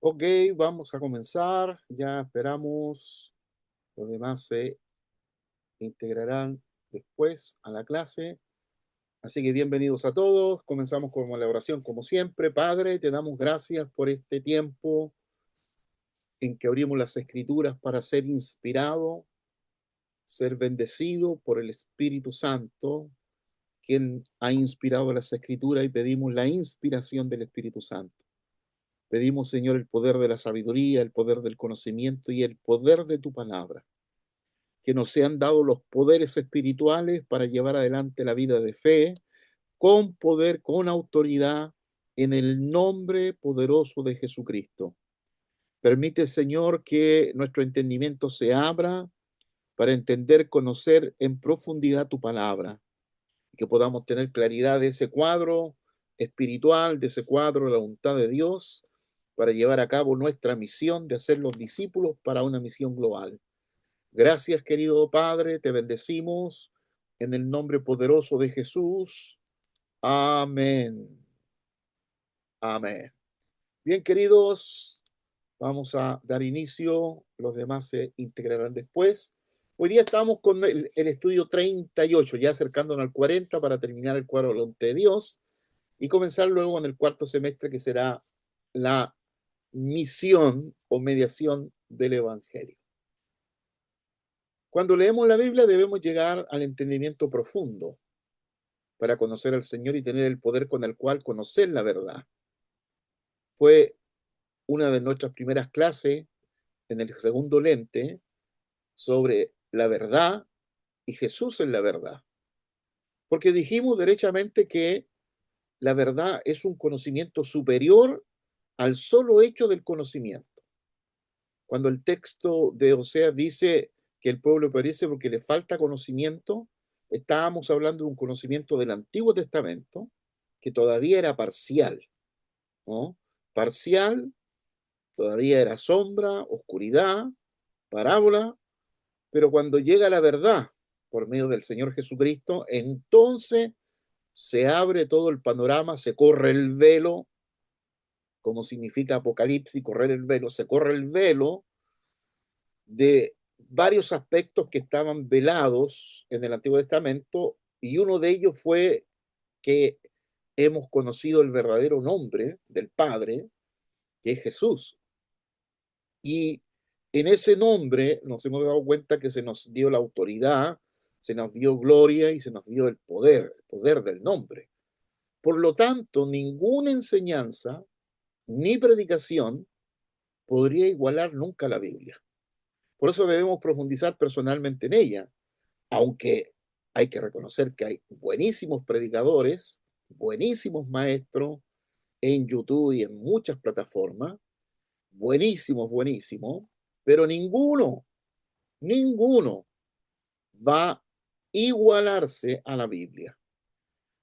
Ok, vamos a comenzar. Ya esperamos. Los demás se integrarán después a la clase. Así que bienvenidos a todos. Comenzamos con la oración como siempre. Padre, te damos gracias por este tiempo en que abrimos las escrituras para ser inspirado, ser bendecido por el Espíritu Santo, quien ha inspirado las escrituras, y pedimos la inspiración del Espíritu Santo. Pedimos, Señor, el poder de la sabiduría, el poder del conocimiento y el poder de tu palabra. Que nos sean dados los poderes espirituales para llevar adelante la vida de fe, con poder, con autoridad, en el nombre poderoso de Jesucristo. Permite, Señor, que nuestro entendimiento se abra para entender, conocer en profundidad tu palabra, que podamos tener claridad de ese cuadro espiritual, de ese cuadro de la voluntad de Dios, para llevar a cabo nuestra misión de hacer los discípulos para una misión global. Gracias, querido Padre, te bendecimos en el nombre poderoso de Jesús. Amén. Amén. Bien, queridos, vamos a dar inicio. Los demás se integrarán después. Hoy día estamos con el estudio 38, ya acercándonos al 40 para terminar el cuadro de Dios y comenzar luego en el cuarto semestre, que será la misión o mediación del Evangelio. Cuando leemos la Biblia debemos llegar al entendimiento profundo para conocer al Señor y tener el poder con el cual conocer la verdad. Fue una de nuestras primeras clases en el segundo lente sobre la verdad y Jesús en la verdad. Porque dijimos derechamente que la verdad es un conocimiento superior al solo hecho del conocimiento. Cuando el texto de Oseas dice que el pueblo perece porque le falta conocimiento, estábamos hablando de un conocimiento del Antiguo Testamento que todavía era parcial, ¿no? Parcial, todavía era sombra, oscuridad, parábola, pero cuando llega la verdad por medio del Señor Jesucristo, entonces se abre todo el panorama, se corre el velo, como significa Apocalipsis, correr el velo, se corre el velo de varios aspectos que estaban velados en el Antiguo Testamento, y uno de ellos fue que hemos conocido el verdadero nombre del Padre, que es Jesús. Y en ese nombre nos hemos dado cuenta que se nos dio la autoridad, se nos dio gloria y se nos dio el poder del nombre. Por lo tanto, ninguna enseñanza ni predicación podría igualar nunca la Biblia. Por eso debemos profundizar personalmente en ella, aunque hay que reconocer que hay buenísimos predicadores, buenísimos maestros en YouTube y en muchas plataformas, buenísimos, buenísimos, pero ninguno va a igualarse a la Biblia.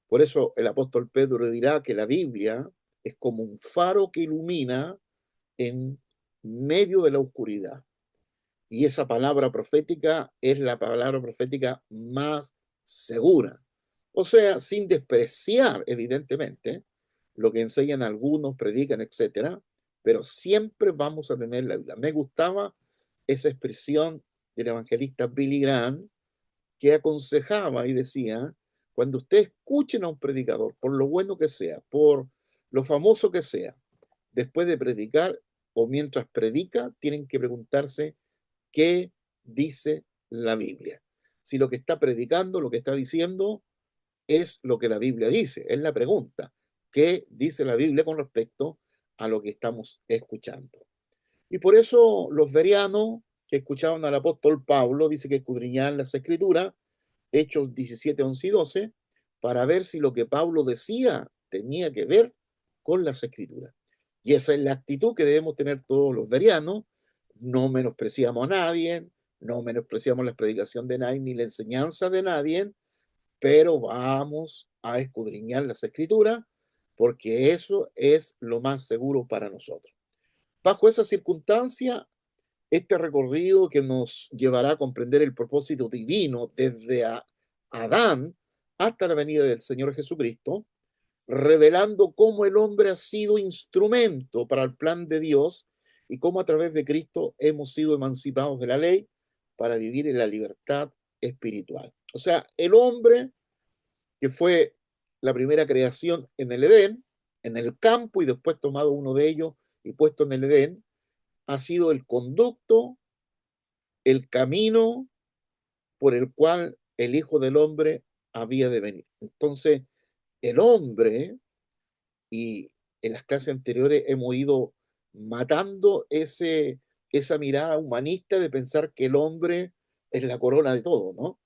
Por eso el apóstol Pedro dirá que la Biblia es como un faro que ilumina en medio de la oscuridad. Y esa palabra profética es la palabra profética más segura. O sea, sin despreciar, evidentemente, lo que enseñan algunos, predican, etcétera, pero siempre vamos a tener la Biblia. Me gustaba esa expresión del evangelista Billy Graham, que aconsejaba y decía: cuando ustedes escuchen a un predicador, por lo bueno que sea, por lo famoso que sea, después de predicar o mientras predica, tienen que preguntarse qué dice la Biblia. Si lo que está predicando, lo que está diciendo, es lo que la Biblia dice. Es la pregunta. ¿Qué dice la Biblia con respecto a lo que estamos escuchando? Y por eso los verianos que escuchaban al apóstol Pablo, dice que escudriñaban las escrituras, Hechos 17, 11 y 12, para ver si lo que Pablo decía tenía que ver con las escrituras. Y esa es la actitud que debemos tener todos los verianos. No menospreciamos a nadie, no menospreciamos la predicación de nadie ni la enseñanza de nadie, pero vamos a escudriñar las escrituras porque eso es lo más seguro para nosotros. Bajo esa circunstancia, este recorrido que nos llevará a comprender el propósito divino desde Adán hasta la venida del Señor Jesucristo, revelando cómo el hombre ha sido instrumento para el plan de Dios y cómo a través de Cristo hemos sido emancipados de la ley para vivir en la libertad espiritual. O sea, el hombre que fue la primera creación en el Edén, en el campo y después tomado uno de ellos y puesto en el Edén, ha sido el conducto, el camino por el cual el Hijo del Hombre había de venir. Entonces, el hombre, y en las clases anteriores hemos ido matando esa mirada humanista de pensar que el hombre es la corona de todo, ¿no?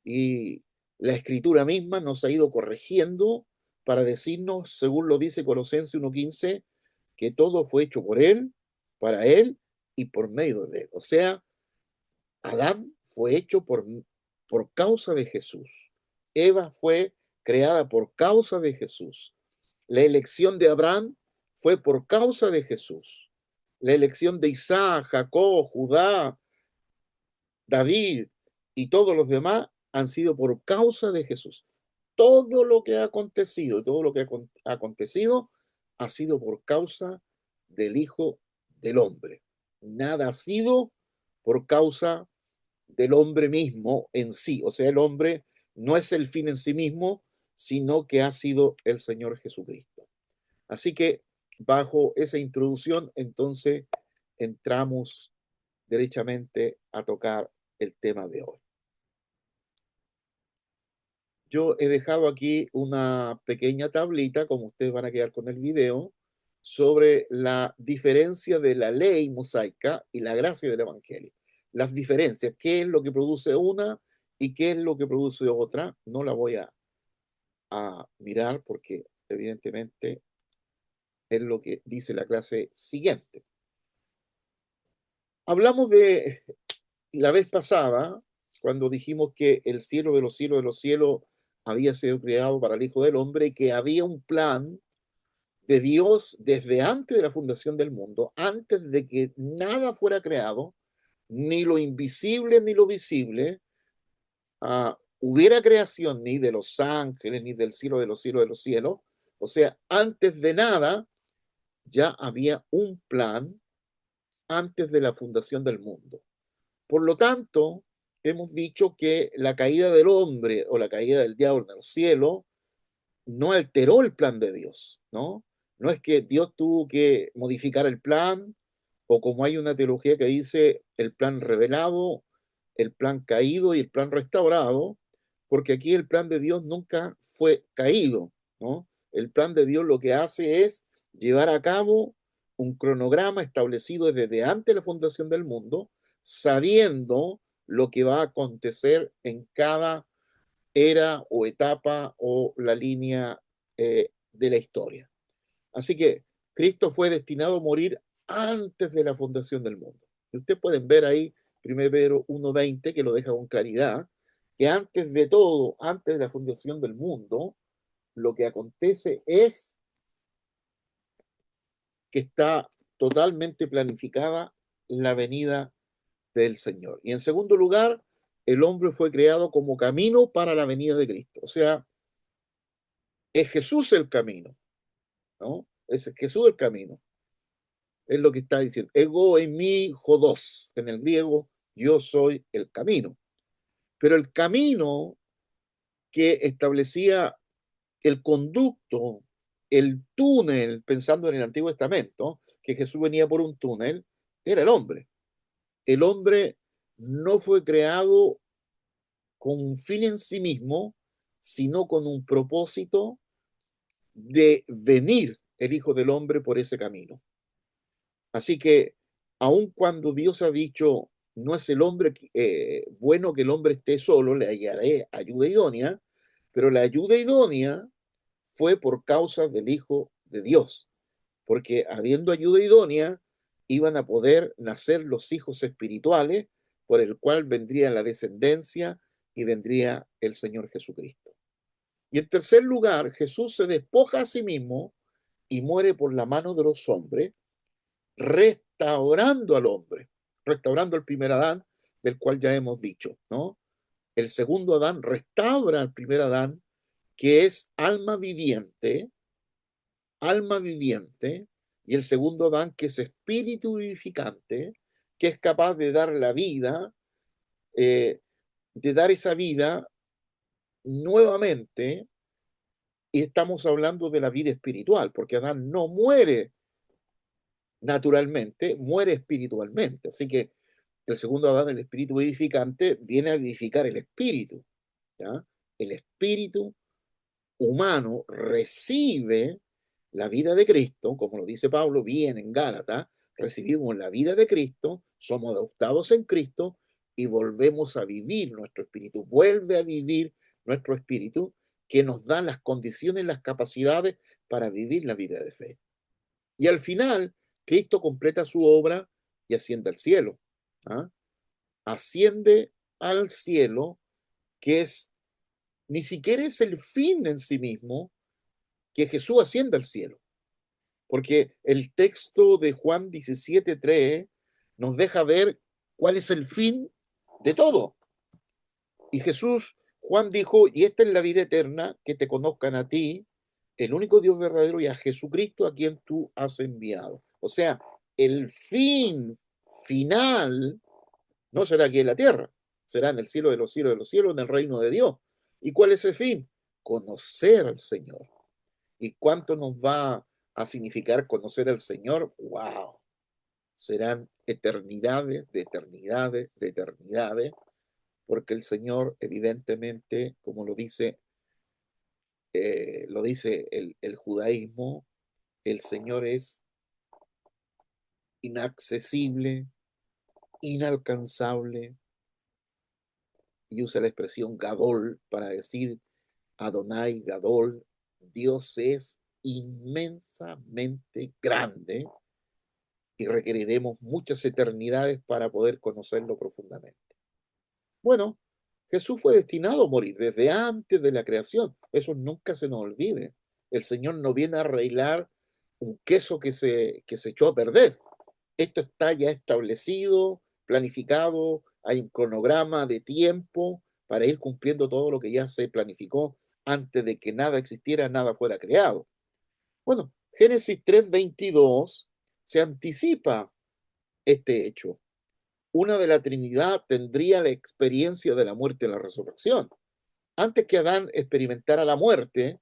Y la escritura misma nos ha ido corrigiendo para decirnos, según lo dice Colosenses 1:15, que todo fue hecho por él, para él y por medio de él. O sea, Adán fue hecho por causa de Jesús. Eva fue creada por causa de Jesús. La elección de Abraham fue por causa de Jesús. La elección de Isaac, Jacob, Judá, David y todos los demás han sido por causa de Jesús. Todo lo que ha acontecido, todo lo que ha acontecido ha sido por causa del Hijo del Hombre. Nada ha sido por causa del hombre mismo en sí. O sea, el hombre no es el fin en sí mismo, sino que ha sido el Señor Jesucristo. Así que bajo esa introducción, entonces entramos derechamente a tocar el tema de hoy. Yo he dejado aquí una pequeña tablita, como ustedes van a quedar con el video, sobre la diferencia de la ley mosaica y la gracia del Evangelio. Las diferencias, qué es lo que produce una y qué es lo que produce otra, no la voy a mirar porque evidentemente es lo que dice la clase siguiente. Hablamos de la vez pasada, cuando dijimos que el cielo de los cielos había sido creado para el Hijo del Hombre y que había un plan de Dios desde antes de la fundación del mundo, antes de que nada fuera creado, ni lo invisible ni lo visible, hubiera creación ni de los ángeles, ni del cielo de los cielos de los cielos. O sea, antes de nada ya había un plan antes de la fundación del mundo. Por lo tanto, hemos dicho que la caída del hombre o la caída del diablo en el cielo no alteró el plan de Dios, ¿no? No es que Dios tuvo que modificar el plan, o como hay una teología que dice el plan revelado, el plan caído y el plan restaurado, porque aquí el plan de Dios nunca fue caído, ¿no? El plan de Dios lo que hace es llevar a cabo un cronograma establecido desde antes de la fundación del mundo, sabiendo lo que va a acontecer en cada era o etapa o la línea de la historia. Así que Cristo fue destinado a morir antes de la fundación del mundo. Y ustedes pueden ver ahí, 1 Pedro 1:20, que lo deja con claridad, que antes de todo, antes de la fundación del mundo, lo que acontece es que está totalmente planificada la venida del Señor. Y en segundo lugar, el hombre fue creado como camino para la venida de Cristo. O sea, es Jesús el camino, ¿no? Es Jesús el camino. Es lo que está diciendo. Ego en mí, jodos. En el griego, yo soy el camino. Pero el camino que establecía el conducto, el túnel, pensando en el Antiguo Testamento, que Jesús venía por un túnel, era el hombre. El hombre no fue creado con un fin en sí mismo, sino con un propósito de venir el Hijo del Hombre por ese camino. Así que, aun cuando Dios ha dicho, no es el hombre bueno que el hombre esté solo, le hallaré ayuda idónea, pero la ayuda idónea fue por causa del Hijo de Dios, porque habiendo ayuda idónea, iban a poder nacer los hijos espirituales por el cual vendría la descendencia y vendría el Señor Jesucristo. Y en tercer lugar, Jesús se despoja a sí mismo y muere por la mano de los hombres, restaurando al hombre, restaurando el primer Adán, del cual ya hemos dicho, ¿no? El segundo Adán restaura al primer Adán que es alma viviente, y el segundo Adán, que es espíritu vivificante, que es capaz de dar la vida, de dar esa vida nuevamente, y estamos hablando de la vida espiritual, porque Adán no muere naturalmente, muere espiritualmente. Así que el segundo Adán, el espíritu vivificante, viene a vivificar el espíritu. ¿Ya? El espíritu humano recibe la vida de Cristo, como lo dice Pablo bien en Gálatas, recibimos la vida de Cristo, somos adoptados en Cristo y volvemos a vivir, nuestro espíritu vuelve a vivir nuestro espíritu, que nos da las condiciones, las capacidades para vivir la vida de fe. Y al final, Cristo completa su obra y asciende al cielo. ¿Ah? Asciende al cielo, que es ni siquiera es el fin en sí mismo, que Jesús ascienda al cielo. Porque el texto de Juan 17:3 nos deja ver cuál es el fin de todo. Y Jesús, Juan dijo, y esta es la vida eterna, que te conozcan a ti, el único Dios verdadero, y a Jesucristo a quien tú has enviado. O sea, el fin final no será aquí en la tierra, será en el cielo de los cielos de los cielos, en el reino de Dios. ¿Y cuál es el fin? Conocer al Señor. ¿Y cuánto nos va a significar conocer al Señor? ¡Wow! Serán eternidades, de eternidades, de eternidades, porque el Señor, evidentemente, como lo dice el judaísmo, el Señor es inaccesible, inalcanzable, y usa la expresión Gadol para decir Adonai Gadol, Dios es inmensamente grande y requeriremos muchas eternidades para poder conocerlo profundamente. Bueno, Jesús fue destinado a morir desde antes de la creación. Eso nunca se nos olvide. El Señor no viene a arreglar un queso que se echó a perder. Esto está ya establecido, planificado, hay un cronograma de tiempo para ir cumpliendo todo lo que ya se planificó antes de que nada existiera, nada fuera creado. Bueno, Génesis 3:22 se anticipa este hecho. Una de la Trinidad tendría la experiencia de la muerte y la resurrección. Antes que Adán experimentara la muerte,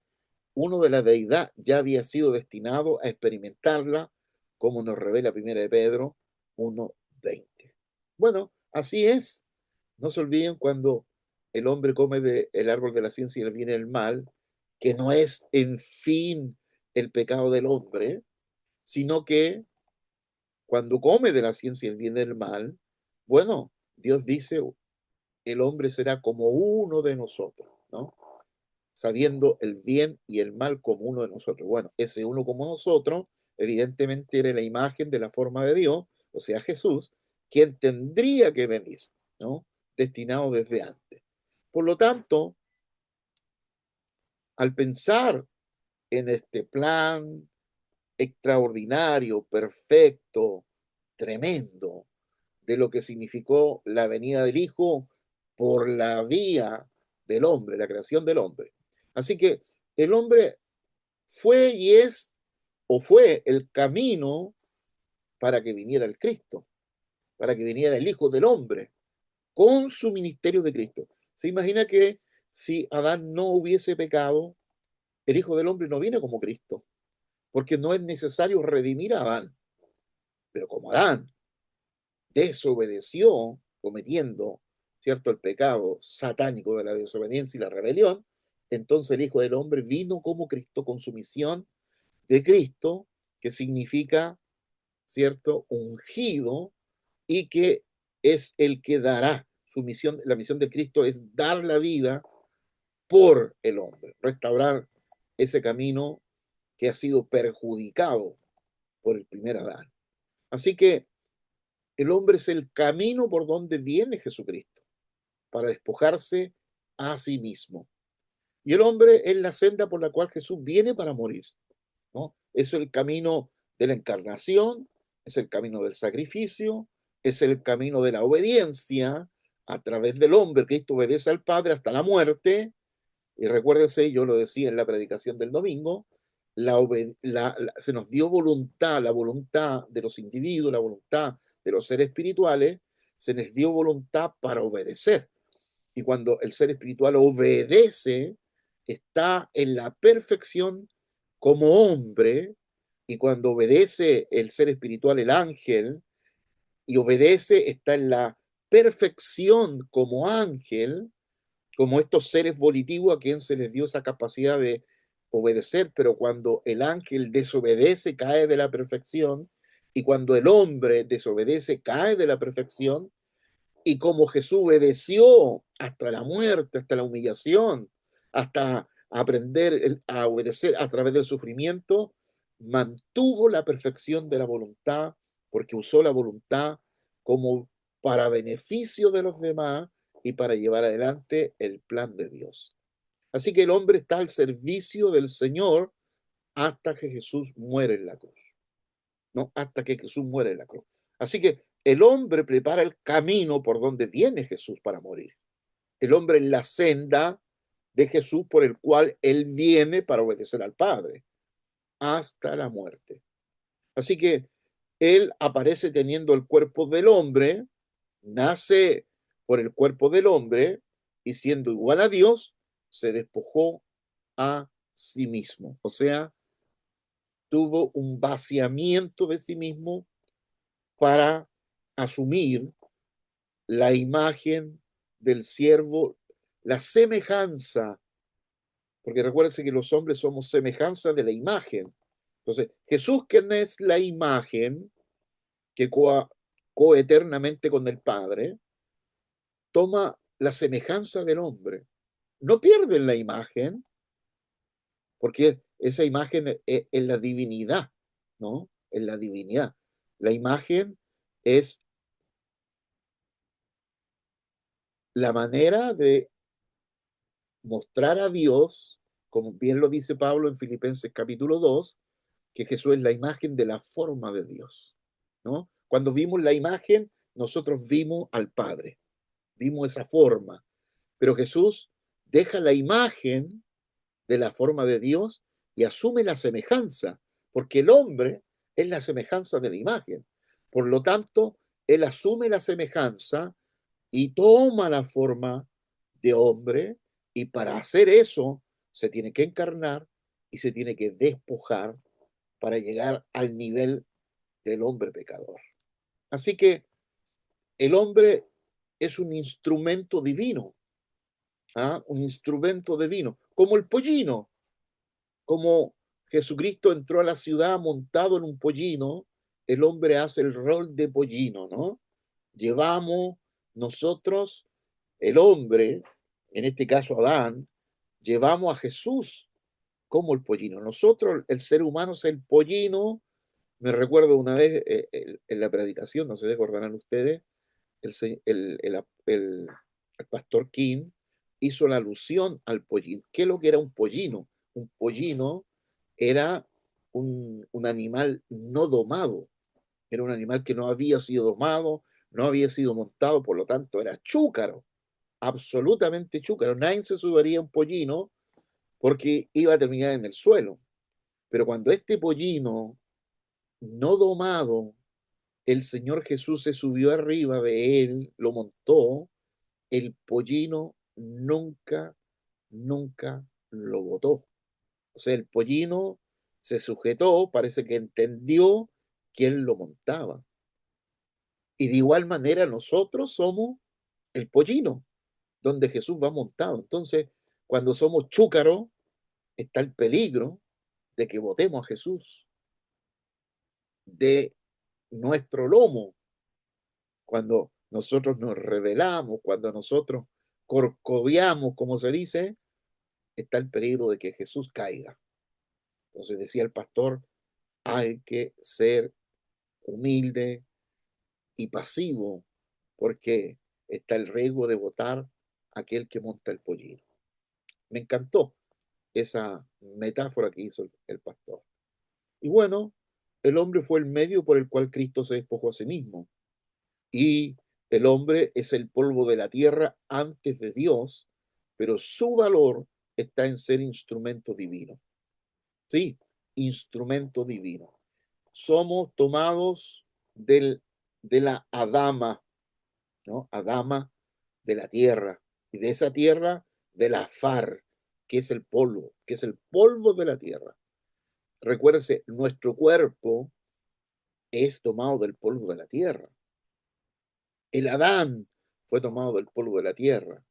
uno de la deidad ya había sido destinado a experimentarla, como nos revela 1 de Pedro 1:20. Bueno, así es. No se olviden cuando el hombre come del árbol de la ciencia y el bien y el mal, que no es en fin el pecado del hombre, sino que cuando come de la ciencia y el bien y el mal, bueno, Dios dice, el hombre será como uno de nosotros, ¿no? Sabiendo el bien y el mal como uno de nosotros. Bueno, ese uno como nosotros, evidentemente era la imagen de la forma de Dios, o sea, Jesús, quien tendría que venir, ¿no? Destinado desde antes. Por lo tanto, al pensar en este plan extraordinario, perfecto, tremendo, de lo que significó la venida del Hijo por la vía del hombre, la creación del hombre. Así que el hombre fue y es o fue el camino para que viniera el Cristo, para que viniera el Hijo del Hombre, con su ministerio de Cristo. Se imagina que si Adán no hubiese pecado, el Hijo del Hombre no viene como Cristo, porque no es necesario redimir a Adán. Pero como Adán desobedeció, cometiendo, ¿cierto?, el pecado satánico de la desobediencia y la rebelión, entonces el Hijo del Hombre vino como Cristo con su misión de Cristo, que significa, ¿cierto?, ungido, y que es el que dará su misión. La misión de Cristo es dar la vida por el hombre, restaurar ese camino que ha sido perjudicado por el primer Adán. Así que el hombre es el camino por donde viene Jesucristo, para despojarse a sí mismo. Y el hombre es la senda por la cual Jesús viene para morir, ¿no? Es el camino de la encarnación, es el camino del sacrificio, es el camino de la obediencia a través del hombre. Cristo obedece al Padre hasta la muerte, Y recuérdense, yo lo decía en la predicación del domingo, se nos dio voluntad, la voluntad de los individuos, la voluntad de los seres espirituales, se les dio voluntad para obedecer. Y cuando el ser espiritual obedece, está en la perfección como hombre, y cuando obedece el ser espiritual, el ángel, y obedece, está en la perfección como ángel, como estos seres volitivos a quien se les dio esa capacidad de obedecer, pero cuando el ángel desobedece, cae de la perfección, y cuando el hombre desobedece, cae de la perfección, y como Jesús obedeció hasta la muerte, hasta la humillación, hasta aprender a obedecer a través del sufrimiento, mantuvo la perfección de la voluntad, porque usó la voluntad como para beneficio de los demás y para llevar adelante el plan de Dios. Así que el hombre está al servicio del Señor hasta que Jesús muere en la cruz, ¿no? Hasta que Jesús muere en la cruz. Así que el hombre prepara el camino por donde viene Jesús para morir. El hombre en la senda de Jesús por el cual él viene para obedecer al Padre hasta la muerte. Así que él aparece teniendo el cuerpo del hombre, nace por el cuerpo del hombre y siendo igual a Dios, se despojó a sí mismo. O sea, tuvo un vaciamiento de sí mismo para asumir la imagen del siervo, la semejanza, porque recuérdense que los hombres somos semejanza de la imagen. Entonces, Jesús, quien es la imagen que coeternamente con el Padre, toma la semejanza del hombre. No pierden la imagen, porque esa imagen es la divinidad, ¿no? Es la divinidad. La imagen es la manera de mostrar a Dios, como bien lo dice Pablo en Filipenses capítulo 2, que Jesús es la imagen de la forma de Dios, ¿no? Cuando vimos la imagen, nosotros vimos al Padre, vimos esa forma, pero Jesús deja la imagen de la forma de Dios y asume la semejanza, porque el hombre es la semejanza de la imagen. Por lo tanto, él asume la semejanza y toma la forma de hombre, y para hacer eso se tiene que encarnar y se tiene que despojar para llegar al nivel del hombre pecador. Así que el hombre es un instrumento divino, ¿ah? Un instrumento divino, como el pollino, como Jesucristo entró a la ciudad montado en un pollino, el hombre hace el rol de pollino, ¿no? Llevamos nosotros, el hombre, en este caso Adán, llevamos a Jesús como el pollino. Nosotros, el ser humano, es el pollino. Me recuerdo una vez en la predicación, no sé si recordarán ustedes, el, el pastor King hizo la alusión al pollino. ¿Qué es lo que era un pollino? Un pollino era un animal no domado, era un animal que no había sido domado, no había sido montado, por lo tanto era chúcaro, absolutamente chúcaro. Nadie se subiría a un pollino porque iba a terminar en el suelo. Pero cuando este pollino no domado, el Señor Jesús se subió arriba de él, lo montó, el pollino nunca, nunca lo botó. O sea, el pollino se sujetó, parece que entendió quién lo montaba. Y de igual manera nosotros somos el pollino, donde Jesús va montado. Entonces, cuando somos chúcaros, está el peligro de que botemos a Jesús de nuestro lomo. Cuando nosotros nos rebelamos, cuando nosotros corcoviamos, como se dice, está el peligro de que Jesús caiga. Entonces decía el pastor, hay que ser humilde y pasivo, porque está el riesgo de votar a aquel que monta el pollino. Me encantó esa metáfora que hizo el pastor. Y bueno, el hombre fue el medio por el cual Cristo se despojó a sí mismo. Y el hombre es el polvo de la tierra antes de Dios, pero su valor está en ser instrumento divino. Sí, instrumento divino. Somos tomados de la Adama, ¿no? Adama de la tierra, y de esa tierra del afar, que es el polvo, que es el polvo de la tierra. Recuérdense, nuestro cuerpo es tomado del polvo de la tierra. El Adán fue tomado del polvo de la tierra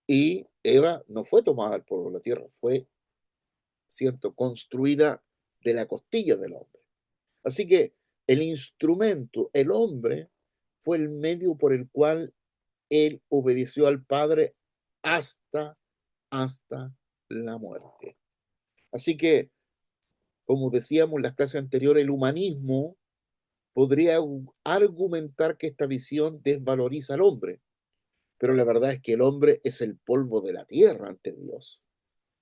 y Eva no fue tomada del polvo de la tierra, fue, cierto, construida de la costilla del hombre. Así que el instrumento, el hombre, fue el medio por el cual él obedeció al Padre hasta, hasta la muerte. Así que, como decíamos en las clases anteriores, el humanismo podría argumentar que esta visión desvaloriza al hombre, pero la verdad es que el hombre es el polvo de la tierra ante Dios.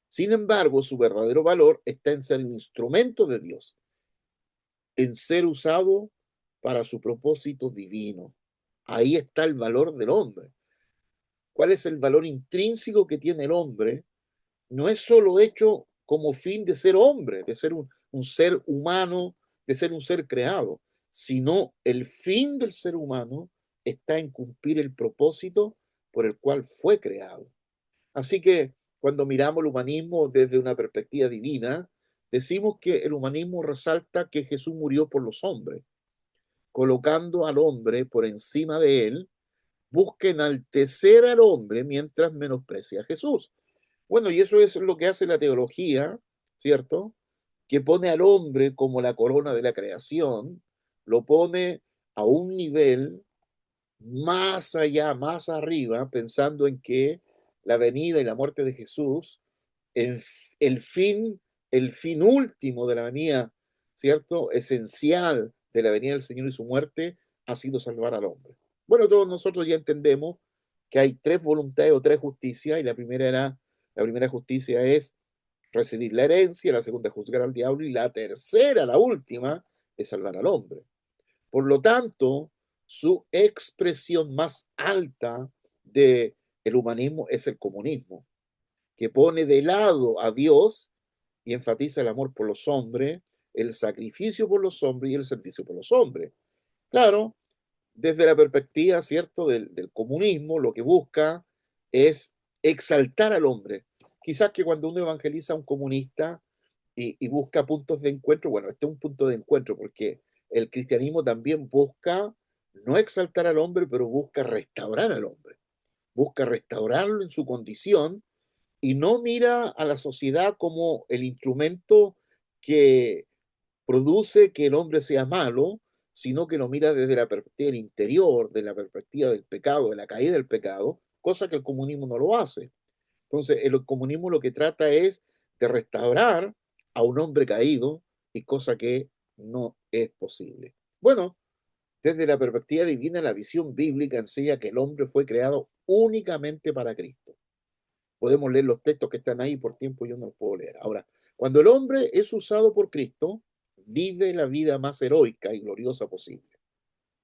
Sin embargo, su verdadero valor está en ser el instrumento de Dios, en ser usado para su propósito divino. Ahí está el valor del hombre. ¿Cuál es el valor intrínseco que tiene el hombre? No es solo hecho como fin de ser hombre, de ser un ser humano, de ser un ser creado, sino el fin del ser humano está en cumplir el propósito por el cual fue creado. Así que cuando miramos el humanismo desde una perspectiva divina, decimos que el humanismo resalta que Jesús murió por los hombres, colocando al hombre por encima de él, busca enaltecer al hombre mientras menosprecia a Jesús. Bueno, y eso es lo que hace la teología, ¿cierto? Que pone al hombre como la corona de la creación, lo pone a un nivel más allá, más arriba, pensando en que la venida y la muerte de Jesús, el, el fin, el fin último de la venida, ¿cierto? Esencial de la venida del Señor y su muerte ha sido salvar al hombre. Bueno, todos nosotros ya entendemos que hay tres voluntades o tres justicias, y la primera justicia es recibir la herencia, la segunda es juzgar al diablo, y la tercera, la última, es salvar al hombre. Por lo tanto, su expresión más alta del humanismo es el comunismo, que pone de lado a Dios y enfatiza el amor por los hombres, el sacrificio por los hombres y el servicio por los hombres. Claro, desde la perspectiva, ¿cierto?, del comunismo, lo que busca es exaltar al hombre. Quizás que cuando uno evangeliza a un comunista y busca puntos de encuentro, bueno, este es un punto de encuentro porque el cristianismo también busca no exaltar al hombre, pero busca restaurar al hombre, busca restaurarlo en su condición y no mira a la sociedad como el instrumento que produce que el hombre sea malo, sino que lo mira desde la perspectiva del interior, de la perspectiva del pecado, de la caída del pecado, cosa que el comunismo no lo hace. Entonces, el comunismo lo que trata es de restaurar a un hombre caído, y cosa que no es posible. Bueno, desde la perspectiva divina, la visión bíblica enseña que el hombre fue creado únicamente para Cristo. Podemos leer los textos que están ahí, por tiempo yo no los puedo leer. Ahora, cuando el hombre es usado por Cristo, vive la vida más heroica y gloriosa posible.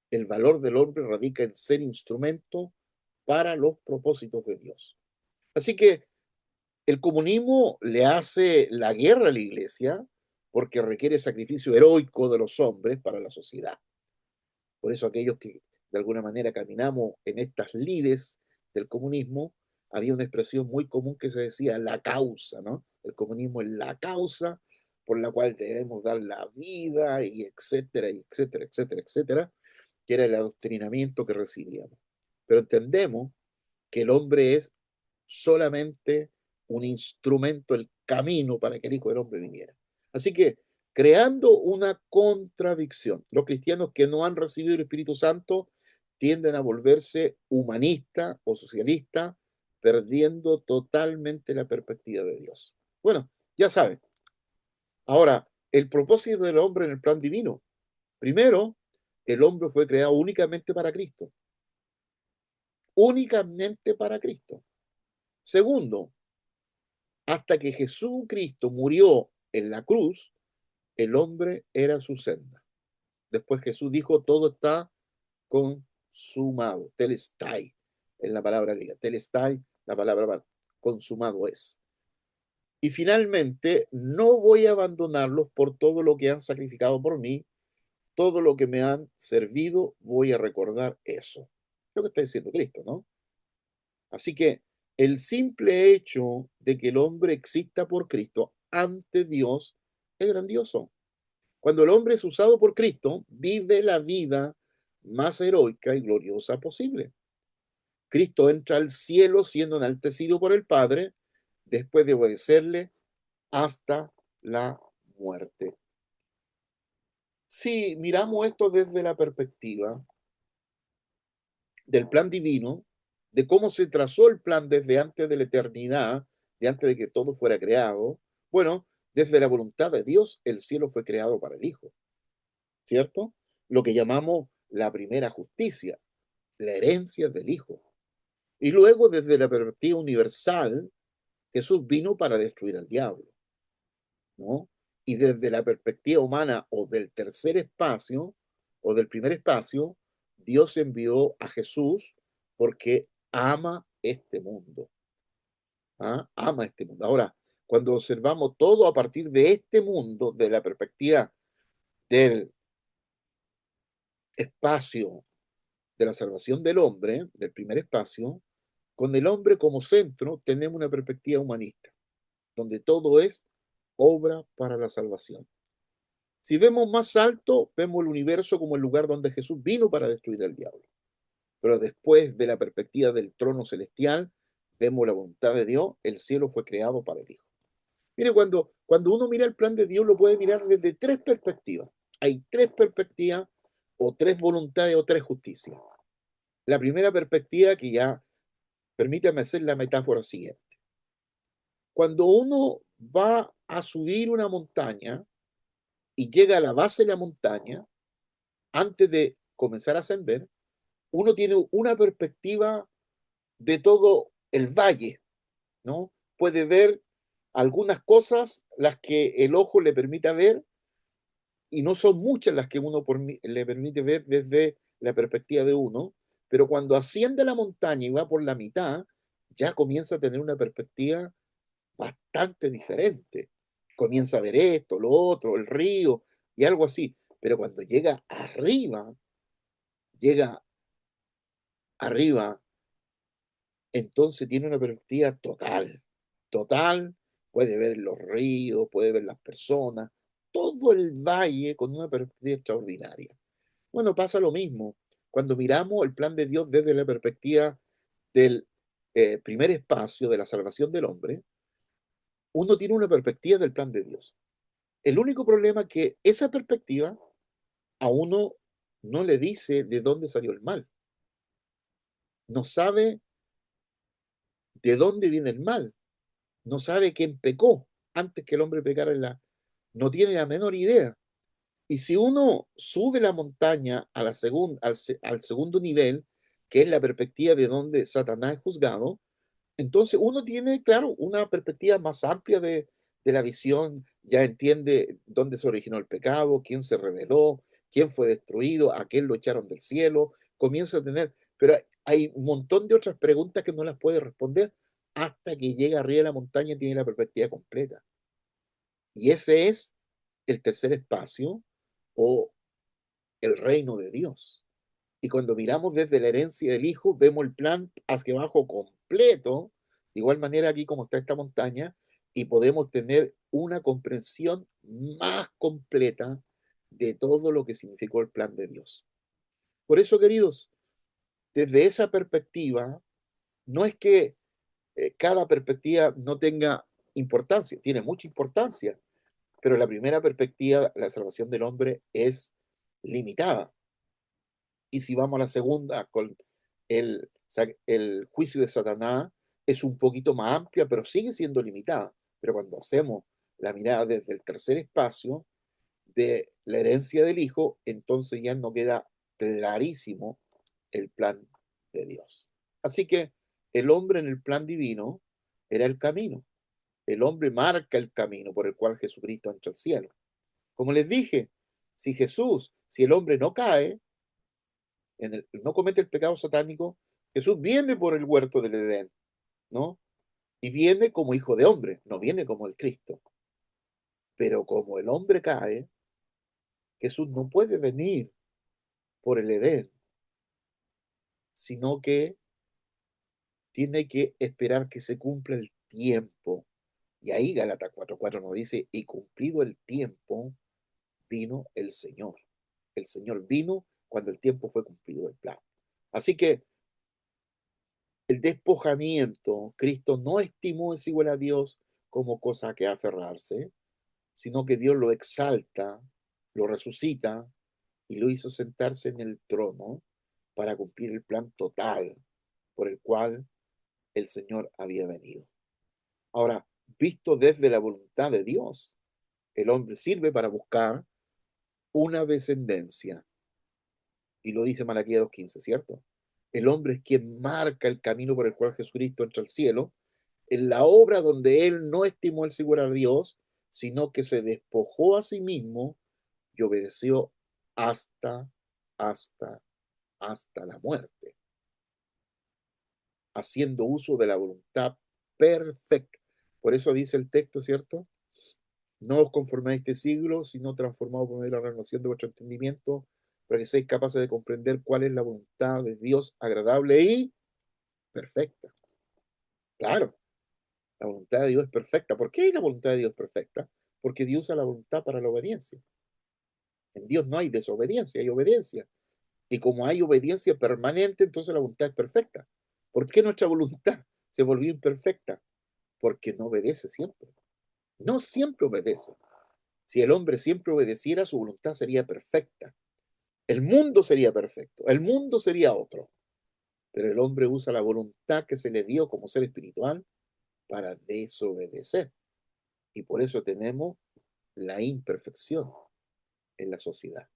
El valor del hombre radica en ser instrumento para los propósitos de Dios. Así que el comunismo le hace la guerra a la iglesia porque requiere sacrificio heroico de los hombres para la sociedad. Por eso aquellos que de alguna manera caminamos en estas lides del comunismo, había una expresión muy común que se decía la causa, ¿no? El comunismo es la causa por la cual debemos dar la vida, y etcétera, y etcétera, etcétera, etcétera, que era el adoctrinamiento que recibíamos. Pero entendemos que el hombre es solamente un instrumento, el camino para que el Hijo del Hombre viniera. Así que, creando una contradicción, los cristianos que no han recibido el Espíritu Santo tienden a volverse humanistas o socialistas, perdiendo totalmente la perspectiva de Dios. Bueno, ya saben. Ahora, el propósito del hombre en el plan divino. Primero, el hombre fue creado únicamente para Cristo. Únicamente para Cristo. Segundo, hasta que Jesucristo murió en la cruz, el hombre era su senda. Después Jesús dijo, todo está consumado. Telestai, en la palabra griega. Telestai, la palabra consumado es. Y finalmente, no voy a abandonarlos por todo lo que han sacrificado por mí, todo lo que me han servido, voy a recordar eso. Lo que está diciendo Cristo, ¿no? Así que el simple hecho de que el hombre exista por Cristo ante Dios es grandioso. Cuando el hombre es usado por Cristo, vive la vida más heroica y gloriosa posible. Cristo entra al cielo siendo enaltecido por el Padre después de obedecerle hasta la muerte. Si miramos esto desde la perspectiva del plan divino, de cómo se trazó el plan desde antes de la eternidad, de antes de que todo fuera creado, bueno, desde la voluntad de Dios, el cielo fue creado para el Hijo, ¿cierto? Lo que llamamos la primera justicia, la herencia del Hijo. Y luego, desde la perspectiva universal, Jesús vino para destruir al diablo, ¿no? Y desde la perspectiva humana o del tercer espacio o del primer espacio, Dios envió a Jesús porque ama este mundo. ¿Ah? Ama este mundo. Ahora, cuando observamos todo a partir de este mundo, de la perspectiva del espacio de la salvación del hombre, del primer espacio, con el hombre como centro, tenemos una perspectiva humanista, donde todo es obra para la salvación. Si vemos más alto, vemos el universo como el lugar donde Jesús vino para destruir al diablo. Pero después de la perspectiva del trono celestial, vemos la voluntad de Dios, el cielo fue creado para el Hijo. Mire, cuando uno mira el plan de Dios, lo puede mirar desde tres perspectivas. Hay tres perspectivas, o tres voluntades, o tres justicias. La primera perspectiva, que ya, permítame hacer la metáfora siguiente. Cuando uno va a subir una montaña y llega a la base de la montaña, antes de comenzar a ascender, uno tiene una perspectiva de todo el valle, ¿no? Puede ver algunas cosas, las que el ojo le permita ver, y no son muchas las que uno le permite ver desde la perspectiva de uno, pero cuando asciende a la montaña y va por la mitad, ya comienza a tener una perspectiva bastante diferente. Comienza a ver esto, lo otro, el río y algo así. Pero cuando llega arriba, entonces tiene una perspectiva total, total, puede ver los ríos, puede ver las personas, todo el valle con una perspectiva extraordinaria. Bueno, pasa lo mismo cuando miramos el plan de Dios desde la perspectiva del primer espacio de la salvación del hombre, uno tiene una perspectiva del plan de Dios. El único problema es que esa perspectiva a uno no le dice de dónde salió el mal, no sabe de dónde viene el mal, no sabe quién pecó antes que el hombre pecara no tiene la menor idea. Y si uno sube la montaña a al segundo nivel, que es la perspectiva de donde Satanás es juzgado, entonces uno tiene, claro, una perspectiva más amplia de la visión, ya entiende dónde se originó el pecado, quién se rebeló, quién fue destruido, a quién lo echaron del cielo, comienza a tener, pero hay un montón de otras preguntas que no las puede responder hasta que llega arriba de la montaña y tiene la perspectiva completa. Y ese es el tercer espacio o el reino de Dios. Y cuando miramos desde la herencia del Hijo, vemos el plan hacia abajo completo, de igual manera aquí como está esta montaña, y podemos tener una comprensión más completa de todo lo que significó el plan de Dios. Por eso, queridos, desde esa perspectiva, no es que cada perspectiva no tenga importancia, tiene mucha importancia, pero la primera perspectiva, la salvación del hombre, es limitada. Y si vamos a la segunda, con el juicio de Satanás, es un poquito más amplia, pero sigue siendo limitada. Pero cuando hacemos la mirada desde el tercer espacio de la herencia del Hijo, entonces ya nos queda clarísimo el plan de Dios. Así que el hombre en el plan divino era el camino. El hombre marca el camino por el cual Jesucristo entra al cielo. Como les dije, si el hombre no cae, no comete el pecado satánico, Jesús viene por el huerto del Edén, ¿no? Y viene como hijo de hombre, no viene como el Cristo. Pero como el hombre cae, Jesús no puede venir por el Edén, sino que tiene que esperar que se cumpla el tiempo. Y ahí Gálatas 4:4 nos dice, y cumplido el tiempo, vino el Señor. El Señor vino cuando el tiempo fue cumplido el plan. Así que el despojamiento, Cristo no estimó es igual a Dios como cosa a que aferrarse, sino que Dios lo exalta, lo resucita y lo hizo sentarse en el trono para cumplir el plan total por el cual el Señor había venido. Ahora, visto desde la voluntad de Dios, el hombre sirve para buscar una descendencia. Y lo dice Malaquías 2:15, ¿cierto? El hombre es quien marca el camino por el cual Jesucristo entra al cielo, en la obra donde él no estimó el seguro a Dios, sino que se despojó a sí mismo y obedeció hasta, hasta, hasta la muerte, haciendo uso de la voluntad perfecta. Por eso dice el texto, ¿cierto? No os conforméis a este siglo, sino transformados por medio de la renovación de vuestro entendimiento, para que seáis capaces de comprender cuál es la voluntad de Dios agradable y perfecta. Claro, la voluntad de Dios es perfecta. ¿Por qué la voluntad de Dios es perfecta? Porque Dios usa la voluntad para la obediencia. En Dios no hay desobediencia, hay obediencia. Y como hay obediencia permanente, entonces la voluntad es perfecta. ¿Por qué nuestra voluntad se volvió imperfecta? Porque no obedece siempre. No siempre obedece. Si el hombre siempre obedeciera, su voluntad sería perfecta. El mundo sería perfecto, el mundo sería otro. Pero el hombre usa la voluntad que se le dio como ser espiritual para desobedecer. Y por eso tenemos la imperfección en la sociedad.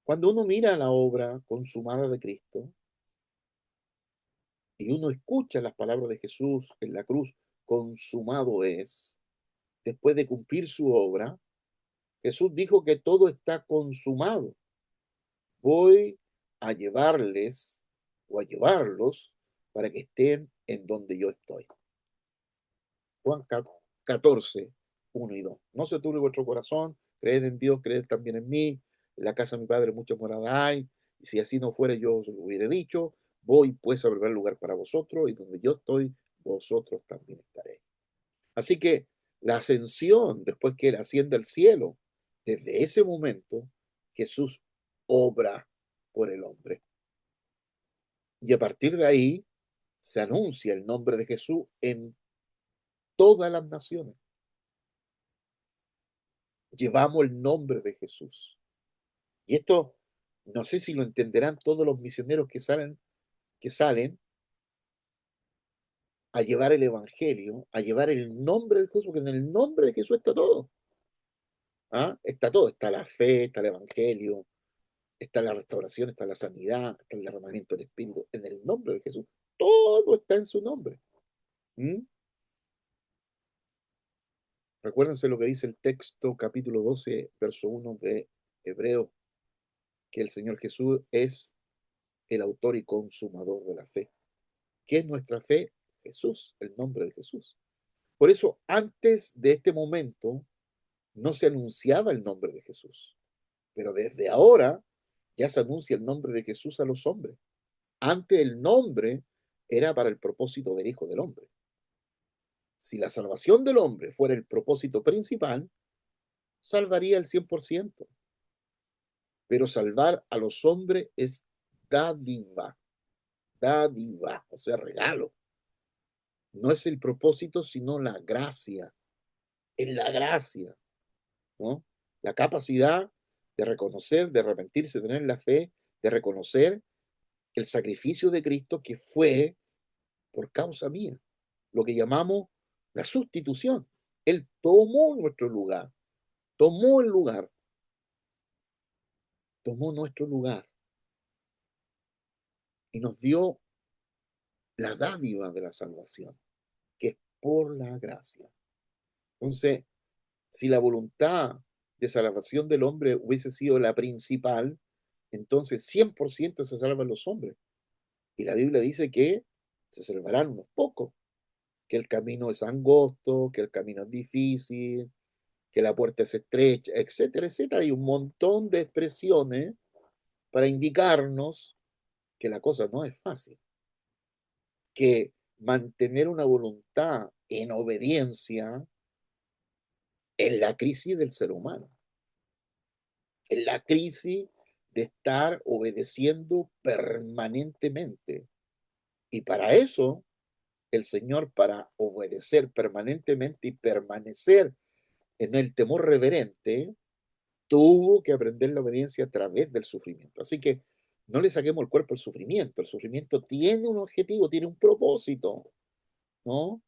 Cuando uno mira la obra consumada de Cristo y uno escucha las palabras de Jesús en la cruz, consumado es, después de cumplir su obra, Jesús dijo que todo está consumado. Voy a llevarles o a llevarlos para que estén en donde yo estoy. Juan 14, 1 y 2. No se turbe vuestro corazón, creed en Dios, creed también en mí. En la casa de mi padre muchas moradas hay, y si así no fuera yo os lo hubiera dicho. Voy pues a preparar lugar para vosotros, y donde yo estoy, vosotros también estaréis. Así que la ascensión, después que él asciende al cielo, desde ese momento, Jesús obra por el hombre. Y a partir de ahí se anuncia el nombre de Jesús en todas las naciones. Llevamos el nombre de Jesús. Y esto, no sé si lo entenderán todos los misioneros que salen a llevar el Evangelio, a llevar el nombre de Jesús, porque en el nombre de Jesús está todo. ¿Ah? Está todo, está la fe, está el Evangelio, está la restauración, está la sanidad, está el derramamiento del Espíritu, en el nombre de Jesús. Todo está en su nombre. ¿Mm? Recuérdense lo que dice el texto, capítulo 12, verso 1 de Hebreo, que el Señor Jesús es el autor y consumador de la fe. ¿Qué es nuestra fe? Jesús, el nombre de Jesús. Por eso, antes de este momento, no se anunciaba el nombre de Jesús, pero desde ahora ya se anuncia el nombre de Jesús a los hombres. Antes el nombre era para el propósito del Hijo del Hombre. Si la salvación del hombre fuera el propósito principal, salvaría el 100%. Pero salvar a los hombres es dádiva, dádiva, o sea, regalo. No es el propósito, sino la gracia. Es la gracia, ¿no? La capacidad de reconocer, de arrepentirse, de tener la fe, de reconocer el sacrificio de Cristo que fue por causa mía, lo que llamamos la sustitución. Él tomó nuestro lugar, tomó el lugar, tomó nuestro lugar y nos dio la dádiva de la salvación, que es por la gracia. Entonces, si la voluntad de salvación del hombre hubiese sido la principal, entonces 100% se salvan los hombres. Y la Biblia dice que se salvarán unos pocos. que el camino es angosto, que el camino es difícil, que la puerta es estrecha, etcétera, etcétera. Hay un montón de expresiones para indicarnos que la cosa no es fácil, que mantener una voluntad en obediencia es la crisis del ser humano, es la crisis de estar obedeciendo permanentemente. Y para eso, el Señor, para obedecer permanentemente y permanecer en el temor reverente, tuvo que aprender la obediencia a través del sufrimiento. Así que no le saquemos el cuerpo al sufrimiento. El sufrimiento tiene un objetivo, tiene un propósito, ¿no?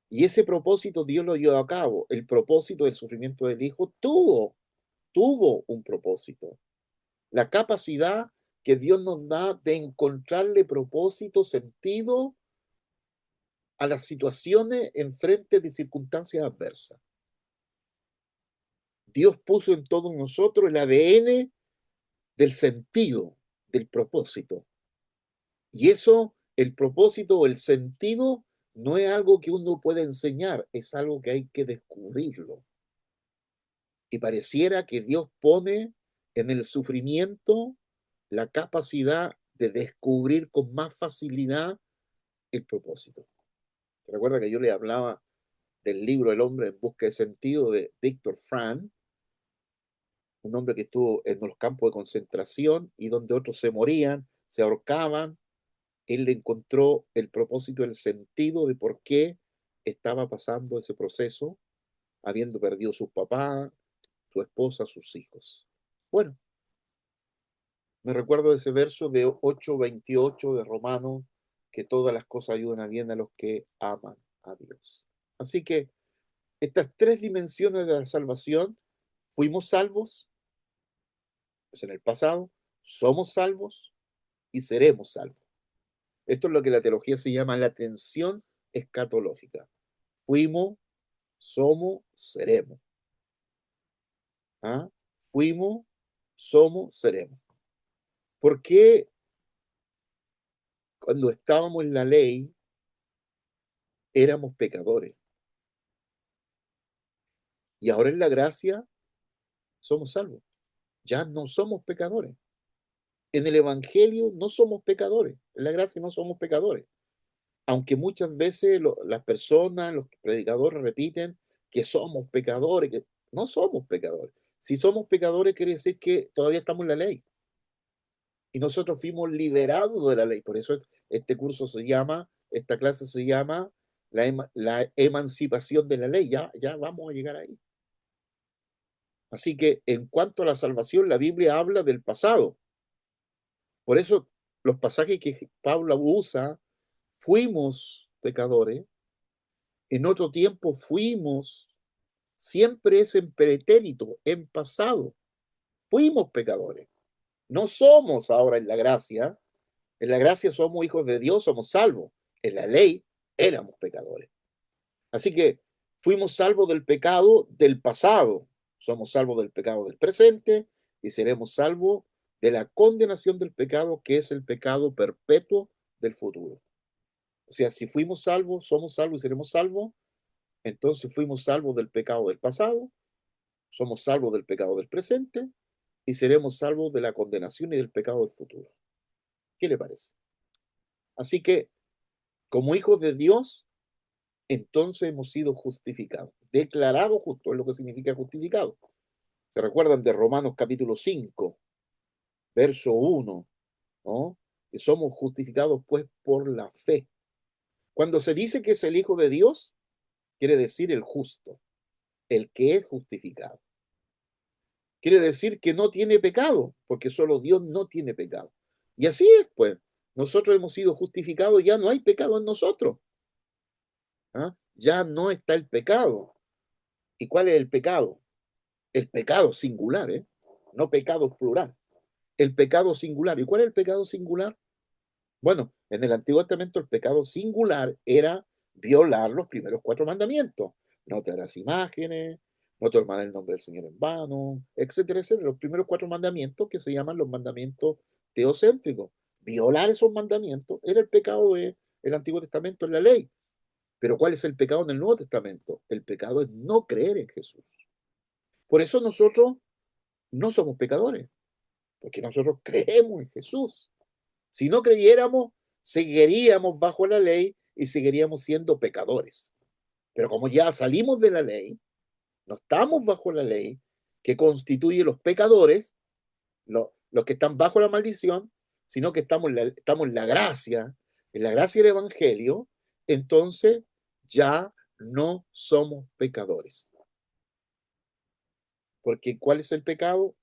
Y ese propósito Dios lo llevó a cabo. El propósito del sufrimiento del Hijo tuvo un propósito. La capacidad que Dios nos da de encontrarle propósito, sentido a las situaciones en frente de circunstancias adversas. Dios puso en todos nosotros el ADN del sentido, del propósito. Y eso, el propósito o el sentido, no es algo que uno puede enseñar, es algo que hay que descubrirlo. Y pareciera que Dios pone en el sufrimiento la capacidad de descubrir con más facilidad el propósito. ¿Se recuerda que yo le hablaba del libro El hombre en busca de sentido de Viktor Frankl? Un hombre que estuvo en los campos de concentración y donde otros se morían, se ahorcaban. Él le encontró el propósito, el sentido de por qué estaba pasando ese proceso, habiendo perdido sus papás, su esposa, sus hijos. Bueno, me recuerdo de ese verso de 8:28 de Romanos, que todas las cosas ayudan a bien a los que aman a Dios. Así que estas tres dimensiones de la salvación, fuimos salvos, pues en el pasado, somos salvos y seremos salvos. Esto es lo que la teología se llama la tensión escatológica. Fuimos, somos, seremos. ¿Ah? Fuimos, somos, seremos. ¿Por qué cuando estábamos en la ley éramos pecadores? Y ahora en la gracia somos salvos. Ya no somos pecadores. En el Evangelio no somos pecadores. En la gracia no somos pecadores. Aunque muchas veces las personas, los predicadores repiten que somos pecadores, que no somos pecadores. Si somos pecadores quiere decir que todavía estamos en la ley. Y nosotros fuimos liberados de la ley. Por eso este curso se llama, esta clase se llama la emancipación de la ley. Ya vamos a llegar ahí. Así que en cuanto a la salvación, la Biblia habla del pasado. Por eso los pasajes que Pablo usa, fuimos pecadores, en otro tiempo fuimos, siempre es en pretérito, en pasado. Fuimos pecadores. No somos ahora en la gracia somos hijos de Dios, somos salvos. En la ley éramos pecadores. Así que fuimos salvos del pecado del pasado, somos salvos del pecado del presente y seremos salvos de la condenación del pecado, que es el pecado perpetuo del futuro. O sea, si fuimos salvos, somos salvos y seremos salvos, entonces fuimos salvos del pecado del pasado, somos salvos del pecado del presente y seremos salvos de la condenación y del pecado del futuro. ¿Qué le parece? Así que, como hijos de Dios, entonces hemos sido justificados, declarados justos, es lo que significa justificado. ¿Se recuerdan de Romanos capítulo 5, verso 1? ¿No? Que somos justificados pues por la fe. Cuando se dice que es el Hijo de Dios, quiere decir el justo, el que es justificado. Quiere decir que no tiene pecado, porque solo Dios no tiene pecado. Y así es, pues. Nosotros hemos sido justificados, ya no hay pecado en nosotros. ¿Ah? Ya no está el pecado. ¿Y cuál es el pecado? El pecado singular, ¿eh? No pecado plural. El pecado singular. ¿Y cuál es el pecado singular? Bueno, en el Antiguo Testamento el pecado singular era violar los primeros cuatro mandamientos. No te harás imágenes, no tomarás el nombre del Señor en vano, etcétera, etcétera. Los primeros cuatro mandamientos que se llaman los mandamientos teocéntricos. Violar esos mandamientos era el pecado del Antiguo Testamento en la ley. Pero ¿cuál es el pecado en el Nuevo Testamento? El pecado es no creer en Jesús. Por eso nosotros no somos pecadores, porque nosotros creemos en Jesús. Si no creyéramos, seguiríamos bajo la ley y seguiríamos siendo pecadores. Pero como ya salimos de la ley, no estamos bajo la ley que constituye los pecadores, los que están bajo la maldición, sino que estamos en la gracia del Evangelio, entonces ya no somos pecadores. Porque ¿cuál es el pecado?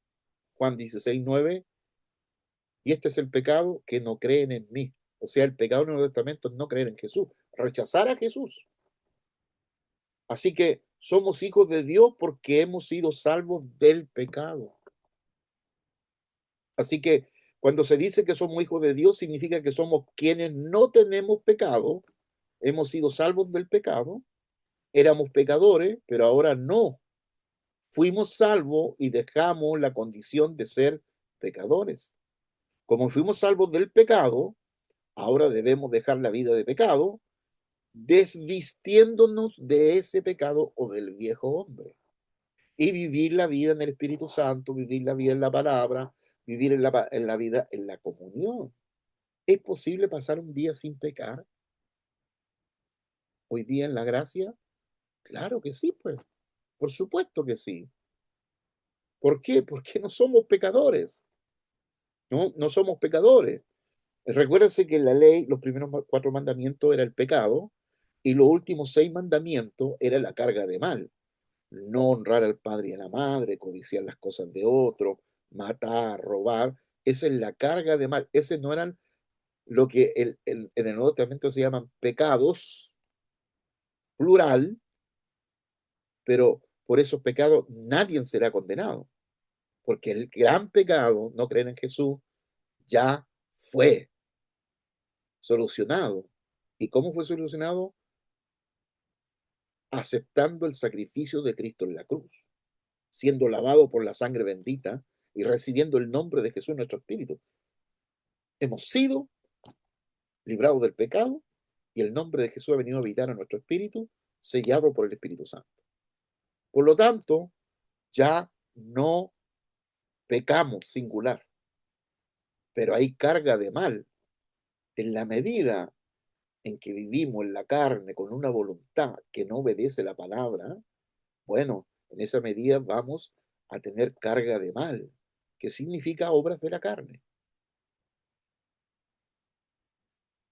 Juan 16:9, y este es el pecado, que no creen en mí. O sea, el pecado en el Nuevo Testamento es no creer en Jesús, rechazar a Jesús. Así que somos hijos de Dios porque hemos sido salvos del pecado. Así que cuando se dice que somos hijos de Dios, significa que somos quienes no tenemos pecado, hemos sido salvos del pecado, éramos pecadores, pero ahora no. Fuimos salvos y dejamos la condición de ser pecadores. Como fuimos salvos del pecado, ahora debemos dejar la vida de pecado, desvistiéndonos de ese pecado o del viejo hombre. Y vivir la vida en el Espíritu Santo, vivir la vida en la palabra, vivir en la vida en la comunión. ¿Es posible pasar un día sin pecar? Hoy día en la gracia, claro que sí, pues, por supuesto que sí. ¿Por qué? Porque no somos pecadores, no somos pecadores. Recuérdense que en la ley los primeros 4 mandamientos era el pecado y los últimos 6 mandamientos era la carga de mal. No honrar al padre y a la madre, codiciar las cosas de otro, matar, robar. Esa es la carga de mal. Ese no eran lo que en el Nuevo Testamento se llaman pecados, plural, pero por esos pecados nadie será condenado, porque el gran pecado, no creer en Jesús, ya fue solucionado. ¿Y cómo fue solucionado? Aceptando el sacrificio de Cristo en la cruz, siendo lavado por la sangre bendita y recibiendo el nombre de Jesús en nuestro espíritu. Hemos sido librados del pecado y el nombre de Jesús ha venido a habitar en nuestro espíritu, sellado por el Espíritu Santo. Por lo tanto, ya no pecamos singular, pero hay carga de mal en la medida en que vivimos en la carne con una voluntad que no obedece la palabra. Bueno, en esa medida vamos a tener carga de mal, que significa obras de la carne.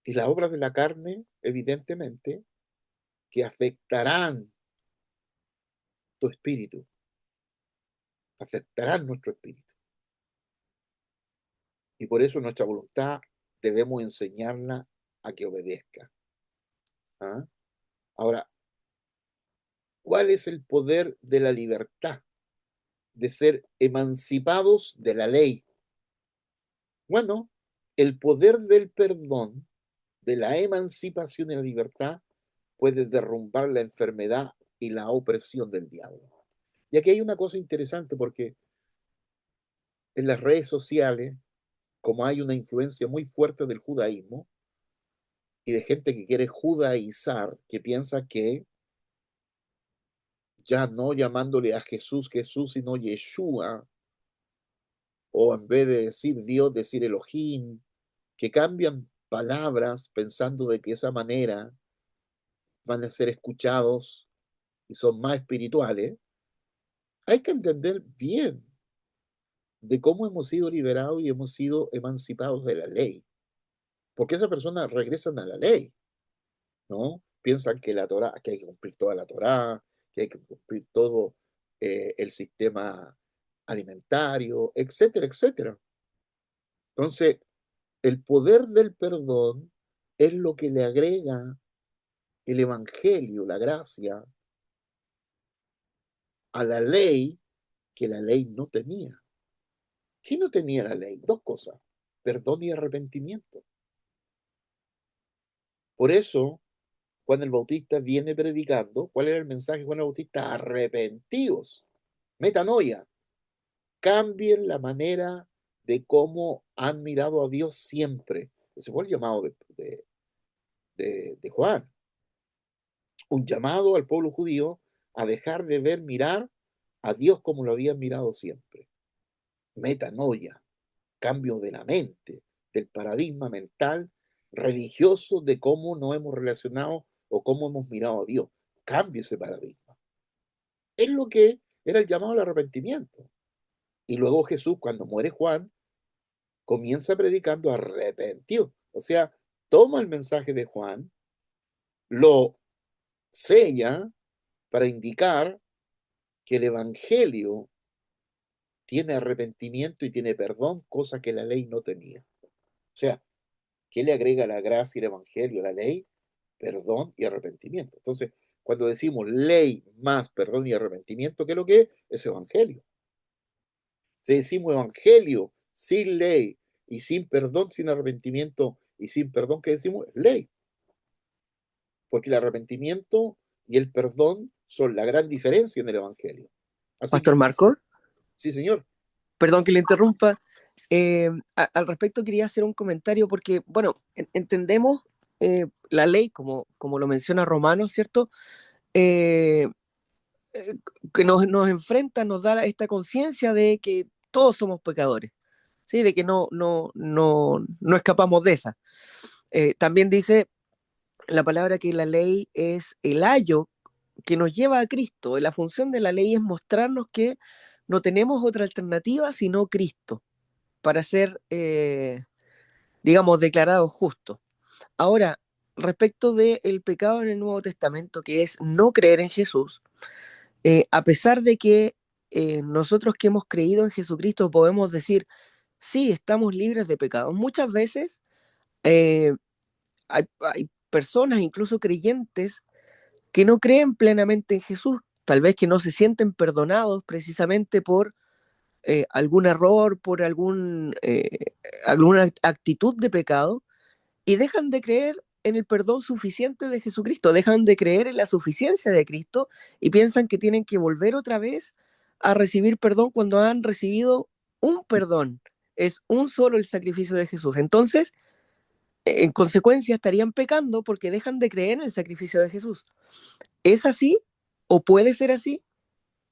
Y las obras de la carne, evidentemente, que afectarán tu espíritu, afectarán nuestro espíritu. Y por eso nuestra voluntad debemos enseñarla a que obedezca. ¿Ah? Ahora, ¿cuál es el poder de la libertad? De ser emancipados de la ley. Bueno, el poder del perdón, de la emancipación y la libertad, puede derrumbar la enfermedad y la opresión del diablo. Y aquí hay una cosa interesante porque en las redes sociales, como hay una influencia muy fuerte del judaísmo y de gente que quiere judaizar, que piensa que ya no llamándole a Jesús Jesús, sino Yeshua, o en vez de decir Dios, decir Elohim, que cambian palabras pensando de que esa manera van a ser escuchados y son más espirituales. Hay que entender bien de cómo hemos sido liberados y hemos sido emancipados de la ley, porque esas personas regresan a la ley, ¿no? Piensan que la Torá, que hay que cumplir toda la Torá, que hay que cumplir todo el sistema alimentario, etcétera, etcétera. Entonces, el poder del perdón es lo que le agrega el evangelio, la gracia, a la ley que la ley no tenía. ¿Qué no tenía la ley? Dos cosas, perdón y arrepentimiento. Por eso, Juan el Bautista viene predicando, ¿cuál era el mensaje de Juan el Bautista? Arrepentidos, metanoia, cambien la manera de cómo han mirado a Dios siempre. Ese fue el llamado de Juan. un llamado al pueblo judío a dejar de mirar a Dios como lo habían mirado siempre. Metanoia, cambio de la mente, del paradigma mental religioso de cómo nos hemos relacionado o cómo hemos mirado a Dios. Cambie ese paradigma. Es lo que era el llamado al arrepentimiento. Y luego Jesús, cuando muere Juan, comienza predicando arrepentido. O sea, toma el mensaje de Juan, lo sella para indicar que el Evangelio tiene arrepentimiento y tiene perdón, cosa que la ley no tenía. O sea, ¿qué le agrega la gracia y el Evangelio a la ley? Perdón y arrepentimiento. Entonces, cuando decimos ley más perdón y arrepentimiento, ¿qué es lo que es? Es Evangelio. Si decimos Evangelio sin ley y sin perdón, sin arrepentimiento y sin perdón, ¿qué decimos? Es ley. Porque el arrepentimiento y el perdón son la gran diferencia en el Evangelio. Así Pastor que, Marco, sí, señor. perdón que le interrumpa. Al respecto quería hacer un comentario porque, bueno, entendemos la ley, como lo menciona Romanos, ¿cierto? Eh, eh, que nos enfrenta, nos da esta conciencia de que todos somos pecadores, ¿sí? De que no escapamos de esa. También dice la palabra que la ley es el ayo que nos lleva a Cristo. La función de la ley es mostrarnos que no tenemos otra alternativa sino Cristo para ser, digamos, declarados justos. Ahora, respecto del pecado en el Nuevo Testamento, que es no creer en Jesús, a pesar de que nosotros que hemos creído en Jesucristo podemos decir, sí, estamos libres de pecados, muchas veces eh, hay personas, incluso creyentes, que no creen plenamente en Jesús, tal vez que no se sienten perdonados precisamente por algún error, por alguna actitud de pecado, y dejan de creer en el perdón suficiente de Jesucristo, dejan de creer en la suficiencia de Cristo y piensan que tienen que volver otra vez a recibir perdón cuando han recibido un perdón. Es un solo el sacrificio de Jesús. Entonces, en consecuencia, estarían pecando porque dejan de creer en el sacrificio de Jesús. ¿Es así? ¿O puede ser así?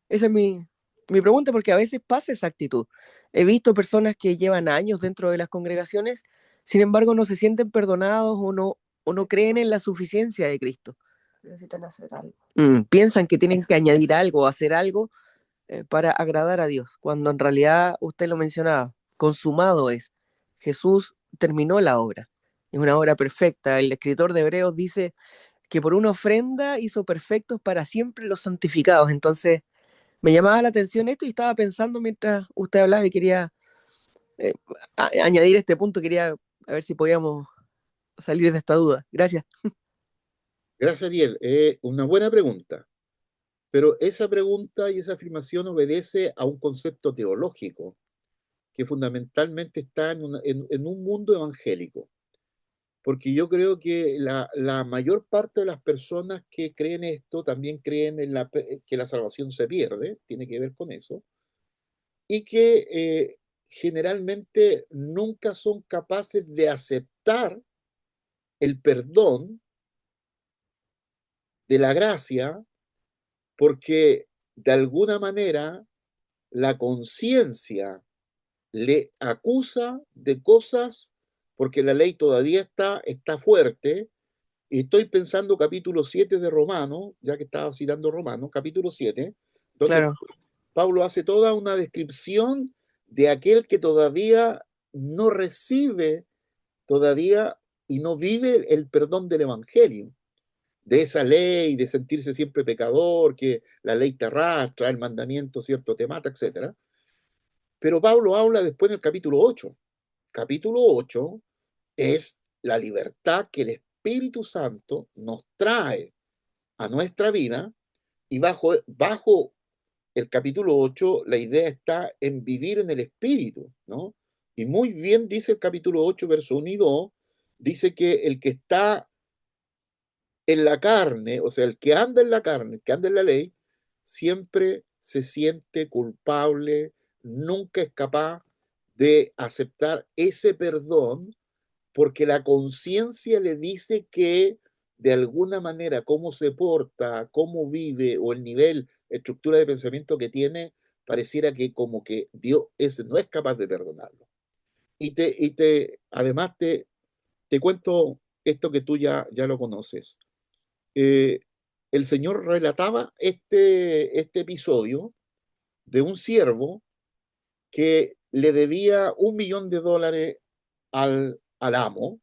Esa es mi pregunta, porque a veces pasa esa actitud. He visto personas que llevan años dentro de las congregaciones, sin embargo no se sienten perdonados o no creen en la suficiencia de Cristo. Necesitan hacer algo. Piensan que tienen que añadir algo, hacer algo para agradar a Dios, cuando en realidad usted lo mencionaba, consumado es. Jesús terminó la obra. Es una obra perfecta. El escritor de Hebreos dice que por una ofrenda hizo perfectos para siempre los santificados. Entonces, me llamaba la atención esto y estaba pensando mientras usted hablaba y quería eh, añadir este punto, quería a ver si podíamos salir de esta duda. Gracias. Gracias, Ariel. Una buena pregunta. Pero esa pregunta y esa afirmación obedece a un concepto teológico que fundamentalmente está en un mundo evangélico. Porque yo creo que la mayor parte de las personas que creen esto también creen en que la salvación se pierde, tiene que ver con eso, y que generalmente nunca son capaces de aceptar el perdón de la gracia porque de alguna manera la conciencia le acusa de cosas porque la ley todavía está fuerte. Y estoy pensando capítulo 7 de Romanos, ya que estaba citando Romanos, capítulo 7 donde Claro, Pablo hace toda una descripción de aquel que todavía no recibe todavía y no vive el perdón del Evangelio, de esa ley, de sentirse siempre pecador, que la ley te arrastra, el mandamiento, cierto, te mata, etcétera. Pero Pablo habla después en el capítulo 8. Capítulo 8 es la libertad que el Espíritu Santo nos trae a nuestra vida y bajo el capítulo 8 la idea está en vivir en el Espíritu, ¿no? Y muy bien dice el capítulo 8 verso 1 y 2, dice que el que está en la carne, o sea, el que anda en la carne, el que anda en la ley, siempre se siente culpable, nunca es capaz de aceptar ese perdón porque la conciencia le dice que de alguna manera cómo se porta, cómo vive o el nivel, estructura de pensamiento que tiene, pareciera que como que Dios no es capaz de perdonarlo. Además te cuento esto que tú ya lo conoces. Eh, el Señor relataba este episodio de un siervo que le debía $1 millón al amo,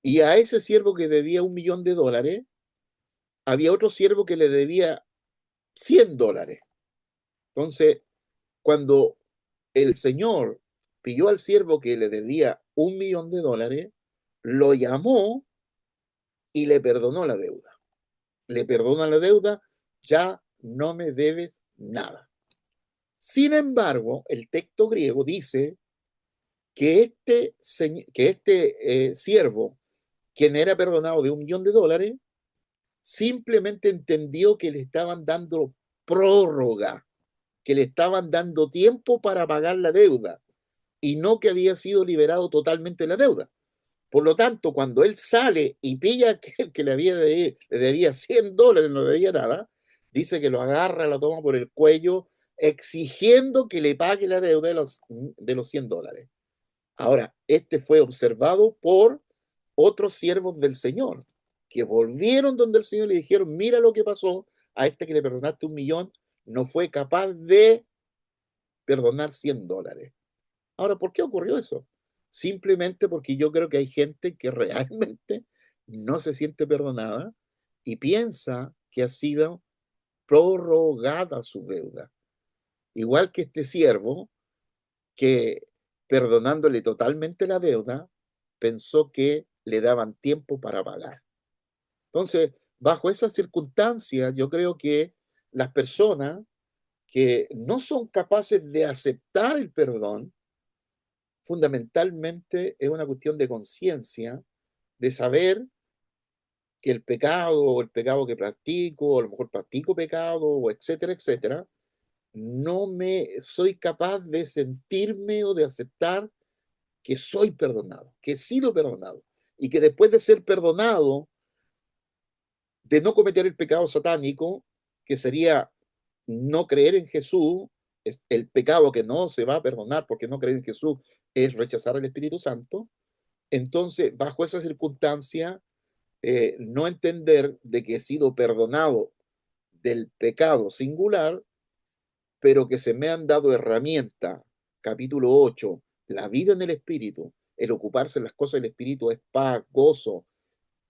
y a ese siervo que debía $1 millón, había otro siervo que le debía $100. Entonces, cuando el Señor pilló al siervo que le debía $1 millón, lo llamó y le perdonó la deuda. Le perdona la deuda, ya no me debes nada. Sin embargo, el texto griego dice que este siervo, quien era perdonado de $1 millón, simplemente entendió que le estaban dando prórroga, que le estaban dando tiempo para pagar la deuda y no que había sido liberado totalmente la deuda. Por lo tanto, cuando él sale y pilla a aquel que le debía $100, no le debía nada, dice que lo agarra, lo toma por el cuello, exigiendo que le pague la deuda de los $100. Ahora, este fue observado por otros siervos del Señor, que volvieron donde el Señor y le dijeron, mira lo que pasó, a este que le perdonaste 1 millón, no fue capaz de perdonar $100. Ahora, ¿por qué ocurrió eso? Simplemente porque yo creo que hay gente que realmente no se siente perdonada y piensa que ha sido prorrogada su deuda. Igual que este siervo que, perdonándole totalmente la deuda, pensó que le daban tiempo para pagar. Entonces, bajo esas circunstancias, yo creo que las personas que no son capaces de aceptar el perdón, fundamentalmente es una cuestión de conciencia, de saber que el pecado o el pecado que practico, o a lo mejor practico pecado, o etcétera, etcétera, no me soy capaz de sentirme o de aceptar que soy perdonado, que he sido perdonado, y que después de ser perdonado, de no cometer el pecado satánico, que sería no creer en Jesús, es el pecado que no se va a perdonar porque no creer en Jesús es rechazar al Espíritu Santo. Entonces, bajo esa circunstancia, no entender de que he sido perdonado del pecado singular, pero que se me han dado herramientas, capítulo 8, la vida en el Espíritu, el ocuparse en las cosas del Espíritu es paz, gozo,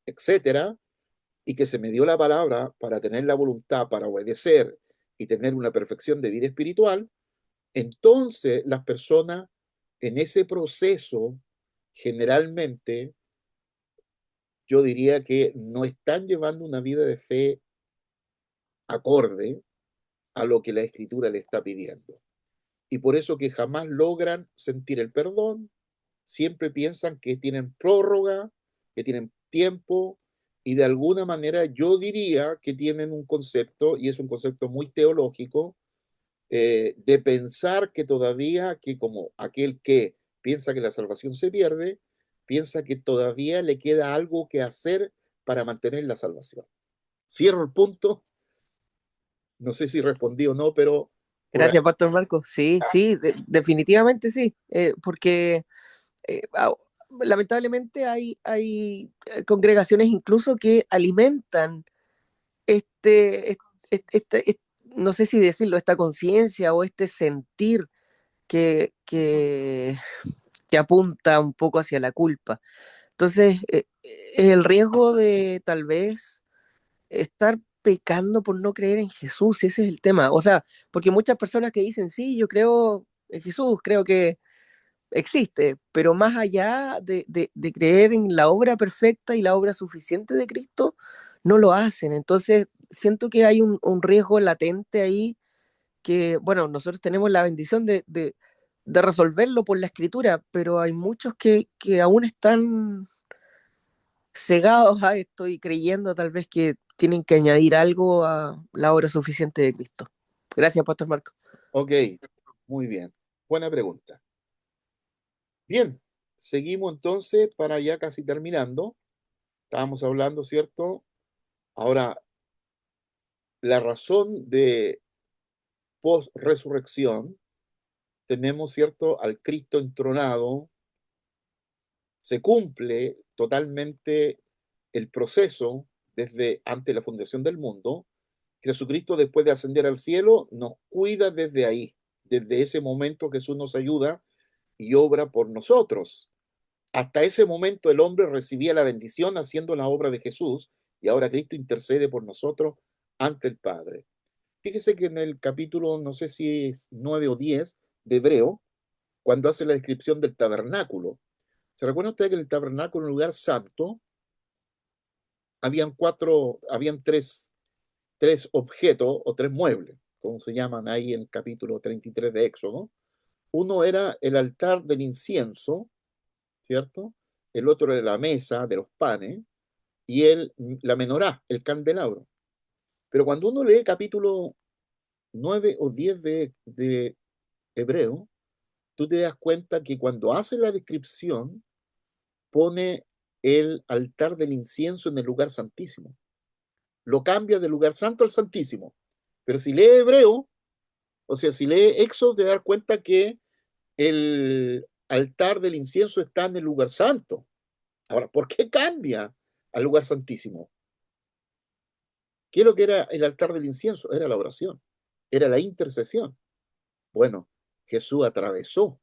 etcétera, y que se me dio la palabra para tener la voluntad para obedecer y tener una perfección de vida espiritual. Entonces las personas en ese proceso generalmente yo diría que no están llevando una vida de fe acorde a lo que la escritura le está pidiendo. Y por eso que jamás logran sentir el perdón, siempre piensan que tienen prórroga, que tienen tiempo, y de alguna manera yo diría que tienen un concepto, y es un concepto muy teológico, de pensar que todavía, que como aquel que piensa que la salvación se pierde, piensa que todavía le queda algo que hacer para mantener la salvación. Cierro el punto, no sé si respondí o no, pero por ahí. Gracias, Pastor Marco. Sí, sí, definitivamente sí, porque eh, ah, lamentablemente hay congregaciones incluso que alimentan este, no sé si decirlo, esta conciencia o este sentir que, que, que apunta un poco hacia la culpa. Entonces, el riesgo de tal vez estar pecando por no creer en Jesús, ese es el tema. O sea, porque muchas personas que dicen, sí, yo creo en Jesús, creo que existe, pero más allá de creer en la obra perfecta y la obra suficiente de Cristo, no lo hacen. Entonces, siento que hay un riesgo latente ahí que, bueno, nosotros tenemos la bendición de resolverlo por la escritura, pero hay muchos que aún están cegados a esto y creyendo tal vez que tienen que añadir algo a la obra suficiente de Cristo. Gracias, Pastor Marco. Ok, muy bien. Buena pregunta. Bien, seguimos entonces para ya casi terminando. Estábamos hablando, ¿cierto? Ahora, la razón de post-resurrección, tenemos, ¿cierto?, al Cristo entronado, se cumple totalmente el proceso desde antes de la fundación del mundo. Jesucristo, después de ascender al cielo, nos cuida desde ahí. Desde ese momento Jesús nos ayuda y obra por nosotros. Hasta ese momento el hombre recibía la bendición haciendo la obra de Jesús, y ahora Cristo intercede por nosotros ante el Padre. Fíjese que en el capítulo, no sé si es 9 o 10 de Hebreo, cuando hace la descripción del tabernáculo, ¿se recuerda usted que en el tabernáculo, en el lugar santo, habían tres objetos o tres muebles, como se llaman ahí en el capítulo 33 de Éxodo? Uno era el altar del incienso, ¿cierto? El otro era la mesa de los panes y la menorá, el candelabro. Pero cuando uno lee capítulo 9 o 10 de Hebreo, tú te das cuenta que cuando hace la descripción, pone el altar del incienso en el lugar santísimo. Lo cambia del lugar santo al santísimo. Pero si lee Hebreo, o sea, si lee Éxodo, te das cuenta que el altar del incienso está en el lugar santo. Ahora, ¿por qué cambia al lugar santísimo? ¿Qué es lo que era el altar del incienso? Era la oración, era la intercesión. Bueno, Jesús atravesó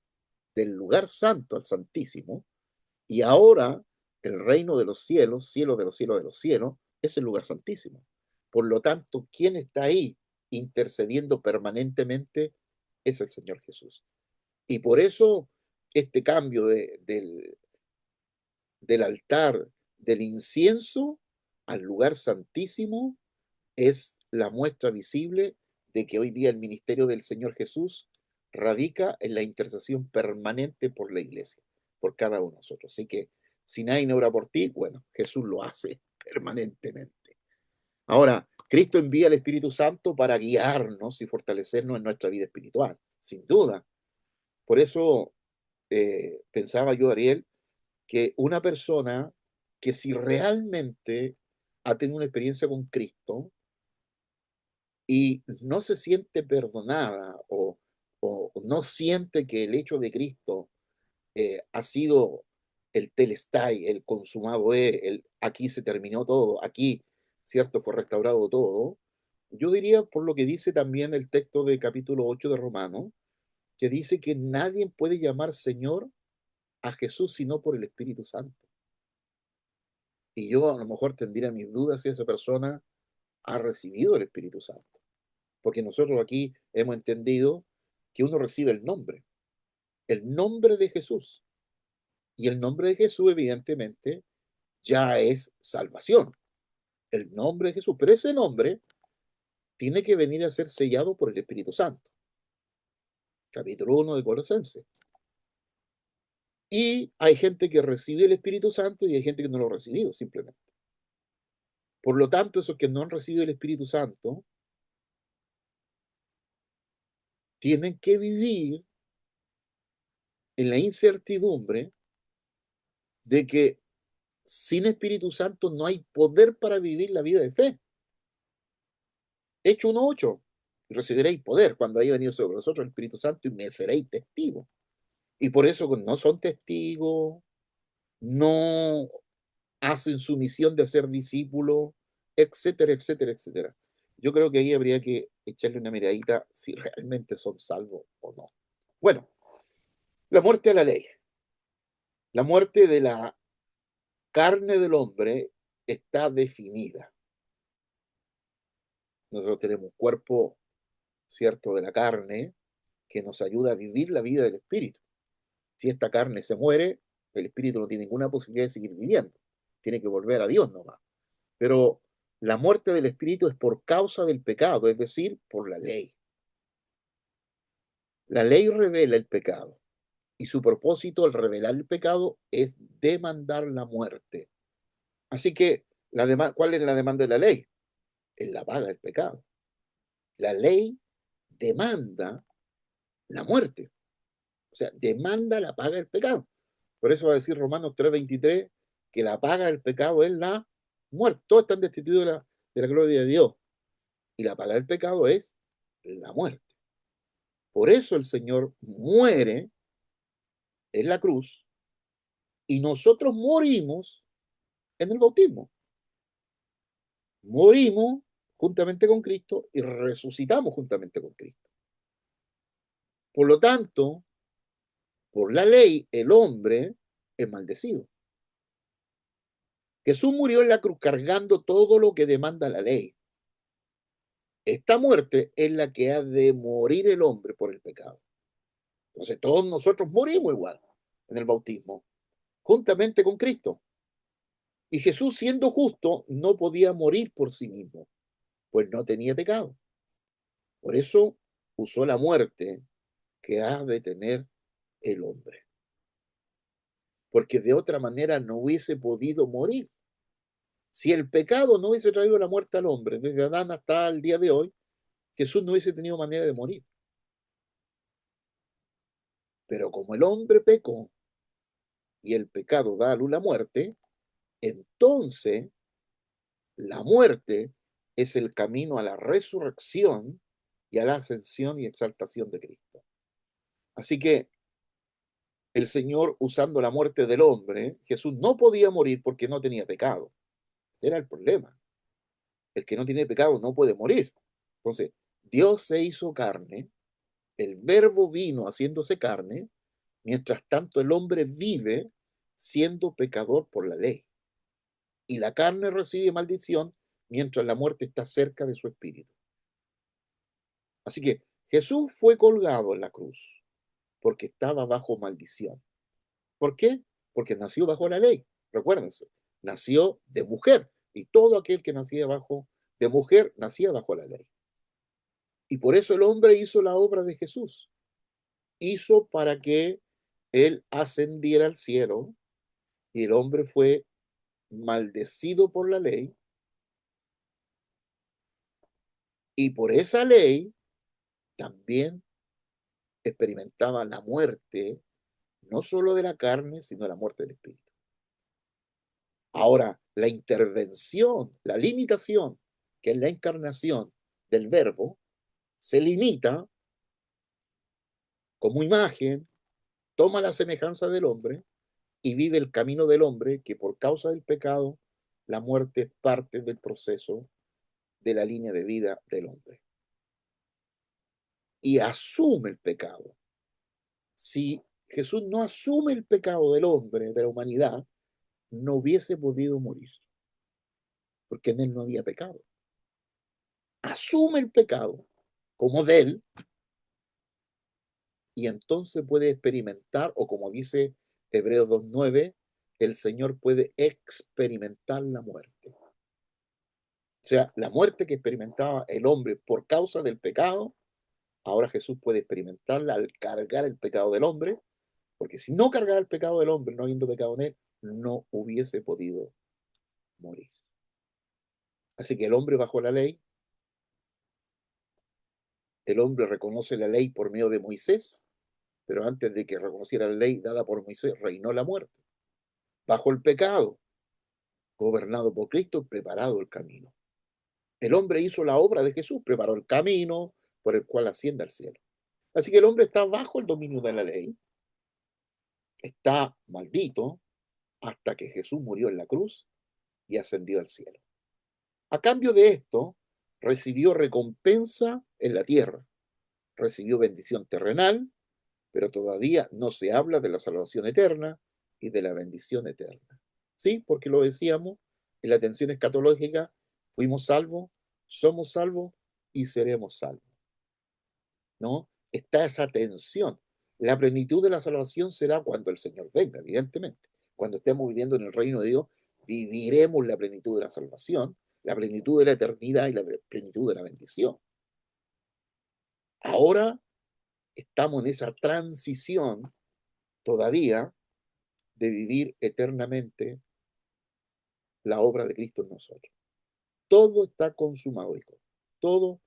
del lugar santo al santísimo, y ahora el reino de los cielos, cielo de los cielos de los cielos, es el lugar santísimo. Por lo tanto, ¿quién está ahí intercediendo permanentemente? Es el Señor Jesús. Y por eso este cambio del altar del incienso al lugar santísimo es la muestra visible de que hoy día el ministerio del Señor Jesús radica en la intercesión permanente por la iglesia, por cada uno de nosotros. Así que si nadie ora por ti, bueno, Jesús lo hace permanentemente. Ahora, Cristo envía al Espíritu Santo para guiarnos y fortalecernos en nuestra vida espiritual, sin duda. Por eso pensaba yo, Ariel, que una persona que si realmente ha tenido una experiencia con Cristo y no se siente perdonada o no siente que el hecho de Cristo ha sido el telestai, el consumado aquí se terminó todo, aquí, ¿cierto? Fue restaurado todo. Yo diría, por lo que dice también el texto de capítulo 8 de Romanos, que dice que nadie puede llamar Señor a Jesús sino por el Espíritu Santo. Y yo a lo mejor tendría mis dudas si esa persona ha recibido el Espíritu Santo. Porque nosotros aquí hemos entendido que uno recibe el nombre de Jesús. Y el nombre de Jesús, evidentemente, ya es salvación. El nombre de Jesús. Pero ese nombre tiene que venir a ser sellado por el Espíritu Santo. Capítulo 1 de Colosenses. Y hay gente que recibe el Espíritu Santo y hay gente que no lo ha recibido, simplemente. Por lo tanto, esos que no han recibido el Espíritu Santo tienen que vivir en la incertidumbre de que sin Espíritu Santo no hay poder para vivir la vida de fe. Hecho 1:8, recibiréis poder cuando haya venido sobre vosotros el Espíritu Santo y me seréis testigos. Y por eso no son testigos, no hacen su misión de ser discípulos, etcétera, etcétera, etcétera. Yo creo que ahí habría que echarle una miradita si realmente son salvos o no. Bueno, la muerte a la ley. La muerte de la carne del hombre está definida. Nosotros tenemos un cuerpo, cierto, de la carne que nos ayuda a vivir la vida del espíritu. Si esta carne se muere, el espíritu no tiene ninguna posibilidad de seguir viviendo. Tiene que volver a Dios nomás. Pero la muerte del espíritu es por causa del pecado, es decir, por la ley. La ley revela el pecado y su propósito al revelar el pecado es demandar la muerte. Así que, ¿cuál es la demanda de la ley? Es la paga del pecado. La ley demanda la muerte. O sea, demanda la paga del pecado. Por eso va a decir Romanos 3:23, que la paga del pecado es la muerte. Todos están destituidos de la gloria de Dios. Y la paga del pecado es la muerte. Por eso el Señor muere en la cruz y nosotros morimos en el bautismo. Morimos juntamente con Cristo y resucitamos juntamente con Cristo. Por lo tanto, por la ley, el hombre es maldecido. Jesús murió en la cruz cargando todo lo que demanda la ley. Esta muerte es la que ha de morir el hombre por el pecado. Entonces todos nosotros morimos igual en el bautismo, juntamente con Cristo. Y Jesús, siendo justo, no podía morir por sí mismo, pues no tenía pecado. Por eso usó la muerte que ha de tener el hombre. Porque de otra manera no hubiese podido morir. Si el pecado no hubiese traído la muerte al hombre, desde Adán hasta el día de hoy, Jesús no hubiese tenido manera de morir. Pero como el hombre pecó y el pecado da a luz la muerte, entonces la muerte es el camino a la resurrección y a la ascensión y exaltación de Cristo. Así que el Señor, usando la muerte del hombre, Jesús no podía morir porque no tenía pecado. Era el problema. El que no tiene pecado no puede morir. Entonces, Dios se hizo carne, el verbo vino haciéndose carne, mientras tanto el hombre vive siendo pecador por la ley. Y la carne recibe maldición mientras la muerte está cerca de su espíritu. Así que Jesús fue colgado en la cruz porque estaba bajo maldición. ¿Por qué? Porque nació bajo la ley. Recuérdense, nació de mujer y todo aquel que nacía de mujer nacía bajo la ley. Y por eso el hombre hizo la obra de Jesús. Hizo para que él ascendiera al cielo y el hombre fue maldecido por la ley y por esa ley también experimentaba la muerte, no solo de la carne, sino la muerte del espíritu. Ahora, la intervención, la limitación, que es la encarnación del verbo, se limita como imagen, toma la semejanza del hombre y vive el camino del hombre que por causa del pecado, la muerte es parte del proceso de la línea de vida del hombre. Y asume el pecado. Si Jesús no asume el pecado del hombre, de la humanidad, no hubiese podido morir, porque en él no había pecado. Asume el pecado como de él, y entonces puede experimentar, o como dice Hebreos 2:9, el Señor puede experimentar la muerte. O sea, la muerte que experimentaba el hombre por causa del pecado, ahora Jesús puede experimentarla al cargar el pecado del hombre, porque si no cargaba el pecado del hombre, no habiendo pecado en él, no hubiese podido morir. Así que el hombre bajo la ley, el hombre reconoce la ley por medio de Moisés, pero antes de que reconociera la ley dada por Moisés, reinó la muerte. Bajo el pecado, gobernado por Cristo, preparado el camino. El hombre hizo la obra de Jesús, preparó el camino por el cual asciende al cielo. Así que el hombre está bajo el dominio de la ley, está maldito hasta que Jesús murió en la cruz y ascendió al cielo. A cambio de esto, recibió recompensa en la tierra, recibió bendición terrenal, pero todavía no se habla de la salvación eterna y de la bendición eterna. ¿Sí? Porque lo decíamos en la atención escatológica, fuimos salvos, somos salvos y seremos salvos. ¿No? Está esa tensión. La plenitud de la salvación será cuando el Señor venga, evidentemente. Cuando estemos viviendo en el reino de Dios, viviremos la plenitud de la salvación, la plenitud de la eternidad y la plenitud de la bendición. Ahora estamos en esa transición todavía de vivir eternamente la obra de Cristo en nosotros. Todo está consumado, hijo. Todo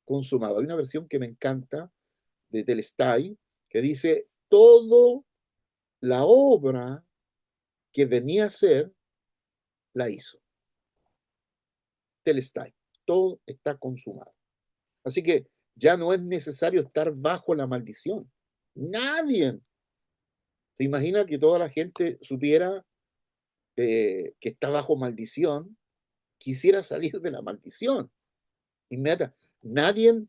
consumado. Hay una versión que me encanta de Telestai que dice, todo la obra que venía a ser la hizo. Telestai. Todo está consumado. Así que ya no es necesario estar bajo la maldición. Nadie. ¿Se imagina que toda la gente supiera que está bajo maldición? Quisiera salir de la maldición. Inmediata. Nadie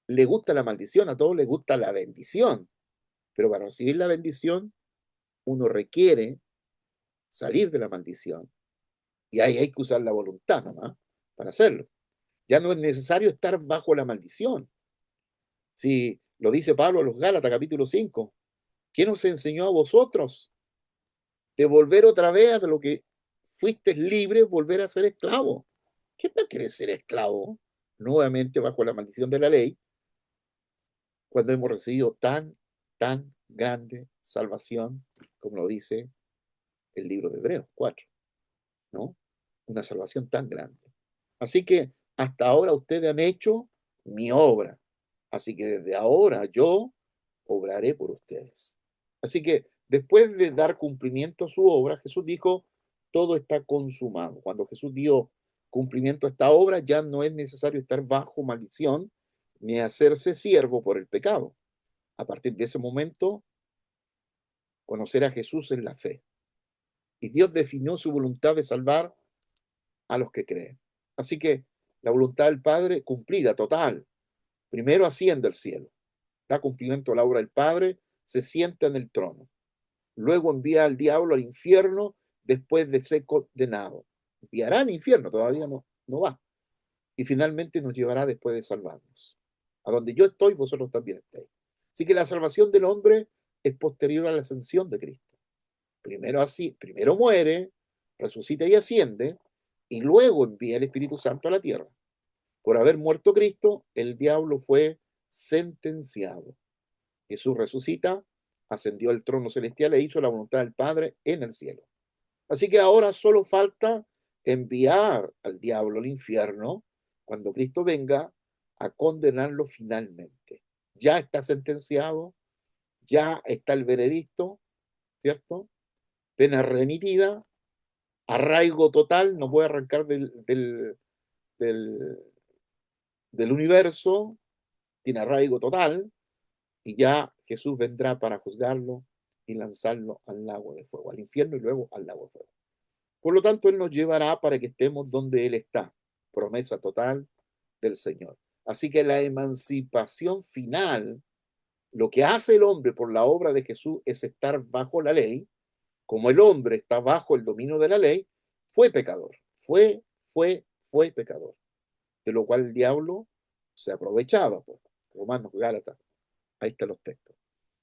le gusta la maldición, a todos les gusta la bendición. Pero para recibir la bendición, uno requiere salir de la maldición. Y ahí hay que usar la voluntad nomás para hacerlo. Ya no es necesario estar bajo la maldición. Si lo dice Pablo a los Gálatas, capítulo 5, ¿quién os enseñó a vosotros de volver otra vez a lo que fuiste libre, volver a ser esclavo? ¿Qué tal querer ser esclavo? Nuevamente bajo la maldición de la ley, cuando hemos recibido tan grande salvación, como lo dice el libro de Hebreos 4, ¿no? Una salvación tan grande. Así que hasta ahora ustedes han hecho mi obra. Así que desde ahora yo obraré por ustedes. Así que después de dar cumplimiento a su obra, Jesús dijo, todo está consumado. Cuando Jesús dio cumplimiento a esta obra, ya no es necesario estar bajo maldición ni hacerse siervo por el pecado. A partir de ese momento, conocer a Jesús en la fe. Y Dios definió su voluntad de salvar a los que creen. Así que la voluntad del Padre cumplida, total. Primero asciende al cielo, da cumplimiento a la obra del Padre, se sienta en el trono. Luego envía al diablo al infierno después de ser condenado. Enviará al infierno, todavía no va. Y finalmente nos llevará después de salvarnos. A donde yo estoy, vosotros también estáis. Así que la salvación del hombre es posterior a la ascensión de Cristo. Primero muere, resucita y asciende, y luego envía el Espíritu Santo a la tierra. Por haber muerto Cristo, el diablo fue sentenciado. Jesús resucita, ascendió al trono celestial e hizo la voluntad del Padre en el cielo. Así que ahora solo falta enviar al diablo al infierno cuando Cristo venga a condenarlo finalmente. Ya está sentenciado, ya está el veredicto, ¿cierto? Pena remitida, arraigo total, no puede arrancar del, del universo, tiene arraigo total, y ya Jesús vendrá para juzgarlo y lanzarlo al lago de fuego, al infierno y luego al lago de fuego. Por lo tanto, Él nos llevará para que estemos donde Él está, promesa total del Señor. Así que la emancipación final, lo que hace el hombre por la obra de Jesús es estar bajo la ley. Como el hombre está bajo el dominio de la ley, fue pecador, fue pecador, de lo cual el diablo se aprovechaba. Pues. Romanos, Gálatas, ahí están los textos.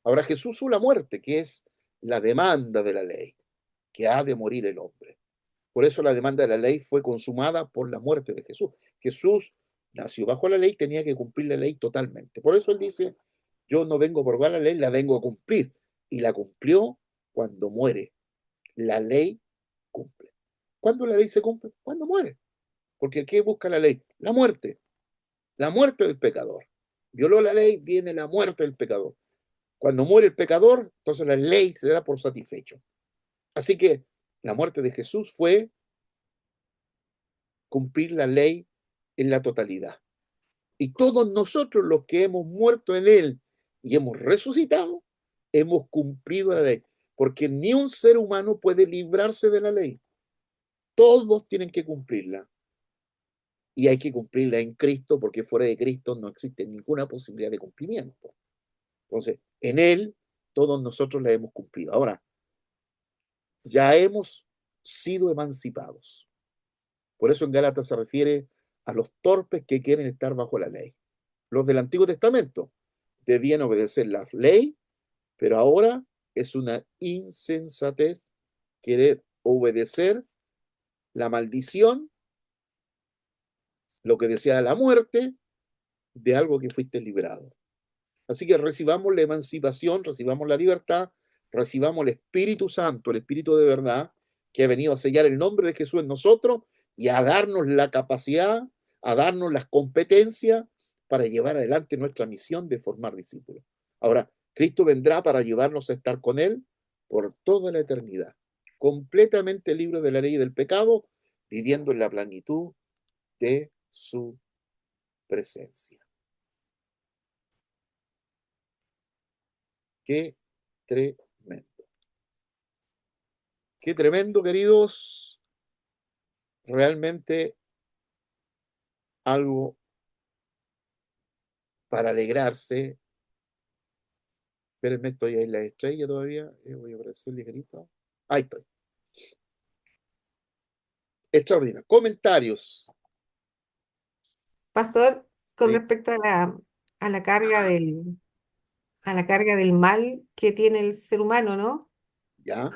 Ahora Jesús usó la muerte, que es la demanda de la ley, que ha de morir el hombre. Por eso la demanda de la ley fue consumada por la muerte de Jesús. Jesús nació bajo la ley, tenía que cumplir la ley totalmente. Por eso él dice, yo no vengo a probar la ley, la vengo a cumplir. Y la cumplió cuando muere. La ley cumple. ¿Cuándo la ley se cumple? Cuando muere. Porque ¿qué busca la ley? La muerte del pecador. Violó la ley, viene la muerte del pecador. Cuando muere el pecador, entonces la ley se da por satisfecho. Así que la muerte de Jesús fue cumplir la ley en la totalidad. Y todos nosotros los que hemos muerto en él y hemos resucitado, hemos cumplido la ley. Porque ni un ser humano puede librarse de la ley. Todos tienen que cumplirla. Y hay que cumplirla en Cristo, porque fuera de Cristo no existe ninguna posibilidad de cumplimiento. Entonces, en Él, todos nosotros la hemos cumplido. Ahora, ya hemos sido emancipados. Por eso en Gálatas se refiere a los torpes que quieren estar bajo la ley. Los del Antiguo Testamento debían obedecer la ley, pero ahora es una insensatez querer obedecer la maldición, lo que decía la muerte, de algo que fuiste liberado. Así que recibamos la emancipación, recibamos la libertad, recibamos el Espíritu Santo, el Espíritu de verdad, que ha venido a sellar el nombre de Jesús en nosotros y a darnos la capacidad, a darnos las competencias para llevar adelante nuestra misión de formar discípulos. Ahora, Cristo vendrá para llevarnos a estar con Él por toda la eternidad. completamente libre de la ley y del pecado, viviendo en la plenitud de su presencia. Qué tremendo. Qué tremendo, queridos. Realmente algo para alegrarse. Espérenme, estoy ahí en la estrella todavía. Voy a aparecer ligerito. Ahí estoy. Extraordinario. Comentarios. Pastor, con Sí, respecto a la carga a la carga del mal que tiene el ser humano, ¿no? ya.